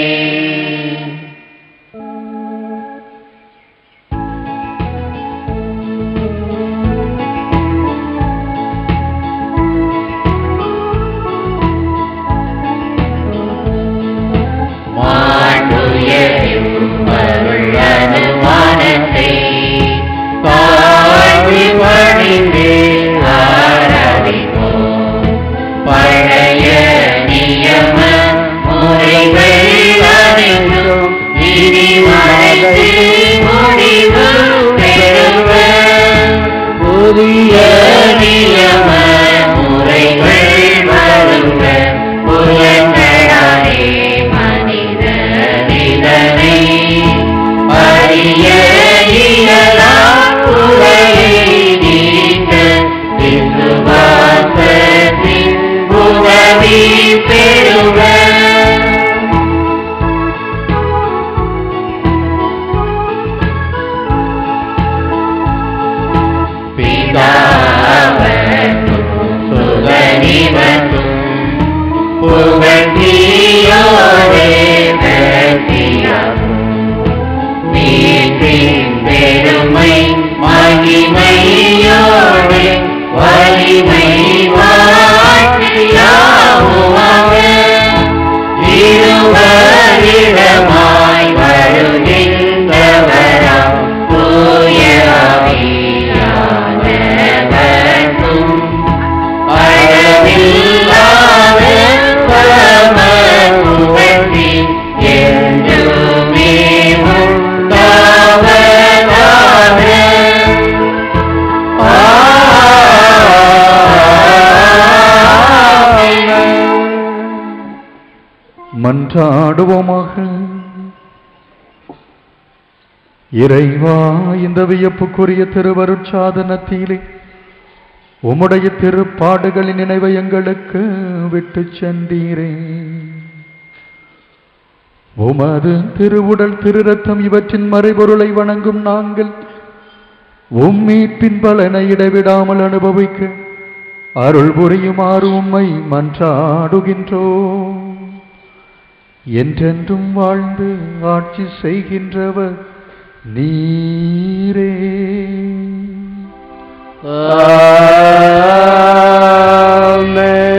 அனுமானத்தை தாழ்வு பணிந்து ஆராதிப்போம். பழைய நியம முறைகள் அனைத்தும் இனி மறைந்து முடிவு பெறுவர். புதிய நியம முறைகள் வருக. புலன்களாலே மனிதனிதனை அறிய இயலாத குறையை நீக்க விசுவாசத்தின் உதவி பெறுவர். பிதாவர்க்கும் சுதனிவர்க்கும் புகழ்ச்சியோடே வெற்றியாகும். மீட்பின் பெருமை மகிமையோடு வலிமை வாழ்த்தியாவுமாக இருவரிடமாய் வருகின்றவராம் தூய ஆவியானவர்க்கும் அளவில்லாத பரம புகழ்ச்சி என்றுமே மன்றாடுவோமாக. இறைவா, இந்த வியப்புக்குரிய திருவருட்சாதனத்திலே உம்முடைய திருப்பாடுகளின் நினைவை எங்களுக்கு விட்டு சென்றீரே. உமது திருவுடல் திரு ரத்தம் இவற்றின் மறைபொருளை வணங்கும் நாங்கள் உம்மீட்பின் பலனை இடைவிடாமல் அனுபவிக்க அருள் புரியுமாறு உம்மை மன்றாடுகின்றோம். என்றென்றும் வாழ்ந்து ஆட்சி செய்கின்றவர் நீரே. ஆமென்.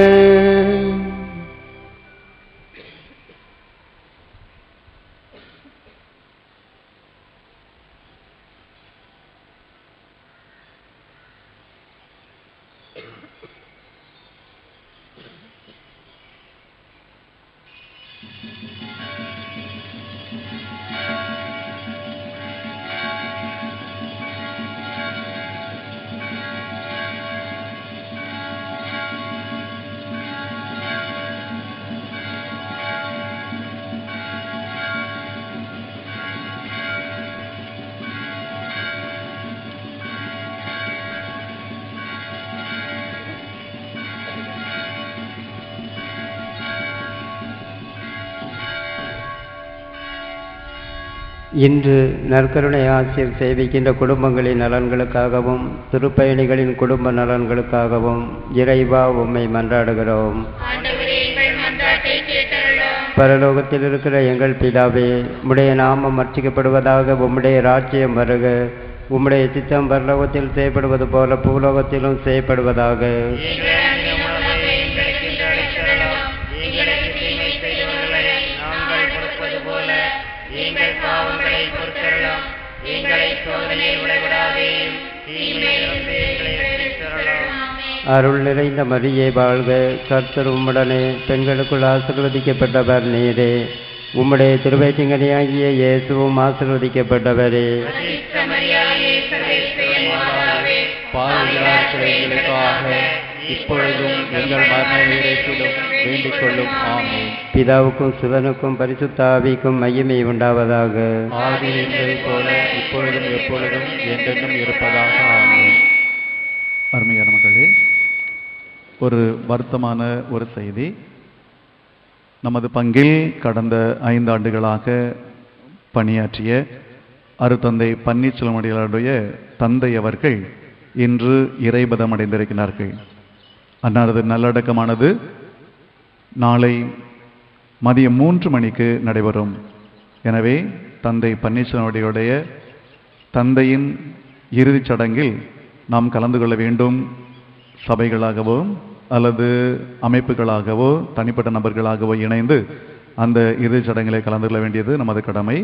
இன்று நற்கருணை ஆசிரியர் சேவிக்கின்ற குடும்பங்களின் நலன்களுக்காகவும் திருப்பயணிகளின் குடும்ப நலன்களுக்காகவும் இறைவா உம்மை மன்றாடுகிறோம். பரலோகத்தில் இருக்கிற எங்கள் பிதாவே, உம்முடைய நாமம் அர்ச்சிக்கப்படுவதாக. உம்முடைய ராஜ்யம் வருக. உம்முடைய சித்தம் பரலோகத்தில் செய்யப்படுவது போல பூலோகத்திலும் செய்யப்படுவதாக. அருள் நிறைந்த மரியே வாழ்க, கர்த்தர் உம்முடனே, பெண்களுக்குள் ஆசீர்வதிக்கப்பட்டவர் நீரே. உம்முடைய திருவயிற்றிங்கனியாகிய இயேசுவும் ஆசீர்வதிக்கப்பட்டவரே. இப்பொழுதும் எங்கள் மரண நேரத்திலும் வேண்டிக் கொள்ளும். ஆமென். பிதாவுக்கும் சுதனுக்கும் பரிசுத்த ஆவிக்கும் மகிமை உண்டாவதாக. ஆதியிலே போல இப்பொழுதும் எப்பொழுதும் என்றென்றும் இருப்பதாக. ஆமென். அருமையான மகளே, ஒரு வருத்தமான ஒரு செய்தி. நமது பங்கில் கடந்த 5 ஆண்டுகளாக பணியாற்றிய அருத்தந்தை பன்னீர்செல்வமடிகளாருடைய தந்தை அவர்கள் இன்று இறைபதம் அடைந்திருக்கிறார்கள். அன்னாரது நல்லடக்கமானது நாளை மதியம் 3 மணிக்கு நடைபெறும். எனவே தந்தை பன்னீர்செல்வமடிகளுடைய தந்தையின் இறுதிச் சடங்கில் நாம் கலந்து கொள்ள வேண்டும். சபைகளாகவோ அல்லது அமைப்புகளாகவோ தனிப்பட்ட நபர்களாகவோ இணைந்து அந்த இறுதிச் சடங்கிலே கலந்து கொள்ள வேண்டியது நமது கடமை.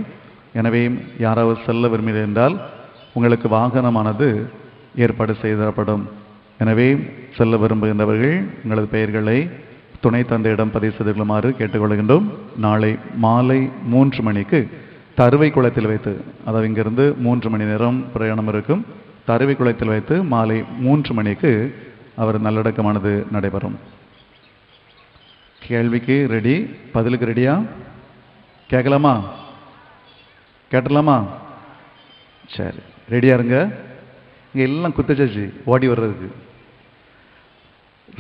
எனவே யாராவது செல்ல விரும்பினர் என்றால் உங்களுக்கு வாகனமானது ஏற்பாடு செய்தப்படும். எனவே செல்ல விரும்புகின்றவர்கள் உங்களது பெயர்களை துணை தந்தையிடம் பதிவு செய்து கொள்ளுமாறு கேட்டுக்கொள்கின்றோம். நாளை மாலை 3 மணிக்கு தருவை குளத்தில் வைத்து, அதாவது இங்கிருந்து 3 மணி நேரம் பிரயாணம் இருக்கும், தருவை குளத்தில் வைத்து மாலை 3 மணிக்கு அவர் நல்லடக்கமானது நடைபெறும். கேள்விக்கு ரெடி, பதிலுக்கு ரெடியா? கேட்கலாமா? கேட்டலாமா? சரி, ரெடியா இருங்க. இங்கே எல்லாம் குத்தச்சாச்சு ஓடி வர்றதுக்கு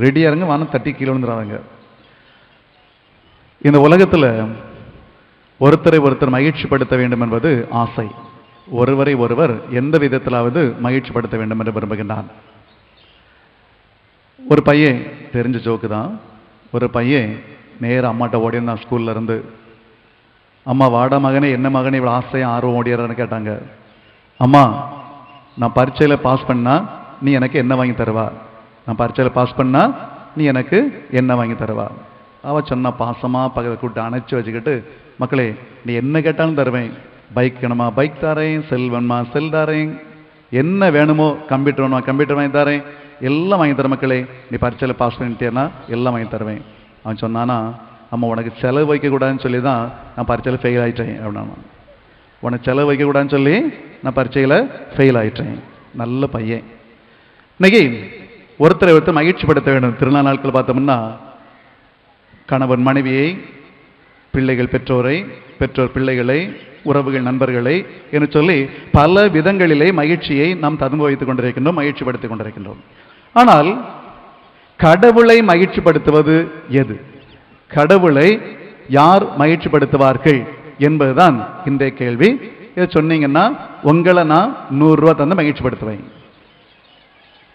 ரெடியா இருங்க. வானம் தட்டி கீழே விழுந்துறாங்க. இந்த உலகத்தில் ஒருத்தரை ஒருத்தர் மகிழ்ச்சிப்படுத்த வேண்டும் என்பது ஆசை. ஒருவரை ஒருவர் எந்த விதத்திலாவது மகிழ்ச்சிப்படுத்த வேண்டும் என்று விரும்புகின்றான். ஒரு பையன், தெரிஞ்ச ஜோக்கு தான், ஒரு பையன் நேராக அம்மாட்ட ஓடியிருந்தான் ஸ்கூல்ல இருந்து. அம்மா, வாடா மகனே, என்ன மகனே இவ்வளோ ஆசையாக ஆர்வம் ஓடிடுறான்னு கேட்டாங்க. அம்மா, நான் பரீட்சையில் பாஸ் பண்ணா நீ எனக்கு என்ன வாங்கி தருவா? நான் பரீட்சையில் பாஸ் பண்ணா நீ எனக்கு என்ன வாங்கி தருவா? அவள் சொன்னா, பாசமாக பக்கத்தை கூப்பிட்டு அணைச்சி வச்சுக்கிட்டு, மக்களே நீ என்ன கேட்டாலும் தருவேன். பைக் வேணுமா பைக் தரேன், செல் வேணுமா செல் தரேன், என்ன வேணுமோ, கம்ப்யூட்டர் வேணுமா கம்ப்யூட்டர் வாங்கி தரேன், எல்லாம் வாங்கி தர மக்களே, நீ பரீட்சையில் பாஸ் பண்ணிட்டேன்னா எல்லாம் வாங்கி தருவேன். அவன் சொன்னானா, அம்மா உனக்கு செலவு வைக்கக்கூடாதுன்னு சொல்லி தான் நான் பரீட்சையில் ஃபெயில் ஆகிட்டேன் அப்படின்னா. உனக்கு செலவு வைக்கக்கூடாதுன்னு சொல்லி நான் பரீட்சையில் ஃபெயில் ஆகிட்டேன். நல்ல பையன். இன்னைக்கு ஒருத்தரை ஒருத்தர் மகிழ்ச்சிப்படுத்த வேண்டும். திருநாள் நாட்கள் பார்த்தோம்னா கணவன் மனைவியை, பிள்ளைகள் பெற்றோரை, பெற்றோர் பிள்ளைகளை, உறவுகள் நண்பர்களை என்று சொல்லி பல விதங்களிலே மகிழ்ச்சியை நாம் அனுபவித்துக் கொண்டிருக்கின்றோம், மகிழ்ச்சிப்படுத்திக் கொண்டிருக்கின்றோம். ஆனால் கடவுளை மகிழ்ச்சிப்படுத்துவது எது? கடவுளை யார் மகிழ்ச்சிப்படுத்துவார்கள் என்பதுதான் இந்த கேள்வி. இதை சொன்னீங்கன்னா உங்களை நான் 100 ரூபா தந்து மகிழ்ச்சிப்படுத்துவேன்.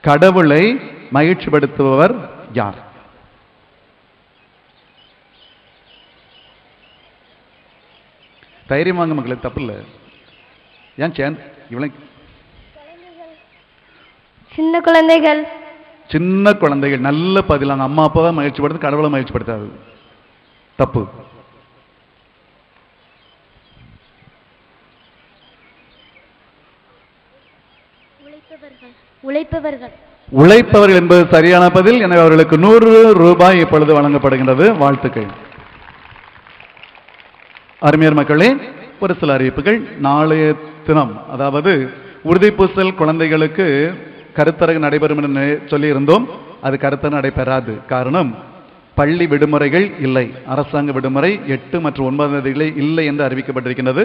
கடவுளை மகிழ்ச்சிப்படுத்துபவர் யார்? தைரியமாங்க மக்களே, தப்பு இல்லை. ஏன் இவளை சின்ன குழந்தைகள், சின்ன குழந்தைகள். நல்ல பதிலாங்க. அம்மா அப்பாவை மகிழ்ச்சிப்படுத்து, கடவுளை மகிழ்ச்சிப்படுத்தாது. தப்பு. உழைப்பவர்கள் என்பது சரியான பதில். எனவே அவர்களுக்கு 100 ரூபாய் இப்பொழுது வழங்கப்படுகின்றது. வாழ்த்துக்கள். அருமையர் மக்களே, ஒரு சில அறிவிப்புகள். நாளைய தினம், அதாவது உறுதிப்பூசல் குழந்தைகளுக்கு கருத்தரங்கு நடைபெறும் என்று சொல்லியிருந்தோம். அது கருத்தரங்கு நடைபெறாது. காரணம், பள்ளி விடுமுறைகள் இல்லை. அரசாங்க விடுமுறை 8 மற்றும் 9 தேதிகளில் இல்லை என்று அறிவிக்கப்பட்டிருக்கின்றது.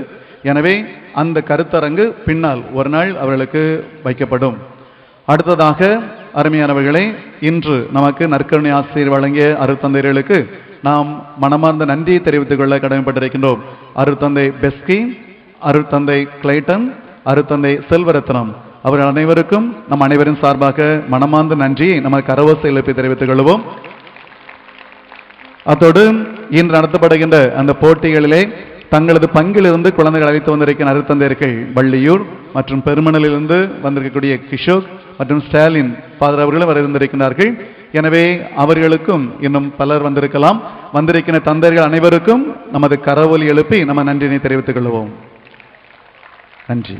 எனவே அந்த கருத்தரங்கு பின்னால் ஒரு நாள் அவர்களுக்கு வைக்கப்படும். அடுத்ததாக அருமையானவர்களே, இன்று நமக்கு நற்கருணை ஆசிரியர் வழங்கிய அருட்தந்தையர்களுக்கு நாம் மனமார்ந்த நன்றியை தெரிவித்துக் கொள்ள கடமைப்பட்டிருக்கின்றோம். அருட்தந்தை பெஸ்கி, அருட்தந்தை கிளைட்டன், அருட்தந்தை செல்வரத்னம் அவர்கள் அனைவருக்கும் நம் அனைவரின் சார்பாக மனமார்ந்த நன்றியை நமக்கு கரவோசை எழுப்பி தெரிவித்துக் கொள்வோம். அத்தோடு இன்று நடத்தப்படுகின்ற அந்த போட்டிகளிலே தங்களது பங்கிலிருந்து குழந்தைகள் அழைத்து வந்திருக்கிற அருட்தந்தையர்கள் வள்ளியூர் மற்றும் பெருமணலிலிருந்து வந்திருக்கக்கூடிய கிஷோர் மற்றும் ஸ்டாலின் ஃபாதர் அவர்களும் வர இருந்திருக்கிறார்கள். எனவே அவர்களுக்கும் இன்னும் பலர் வந்திருக்கலாம். வந்திருக்கிற தந்தையர்கள் அனைவருக்கும் நமது கரவொலி எழுப்பி நம்ம நன்றினை தெரிவித்துக் கொள்வோம். நன்றி.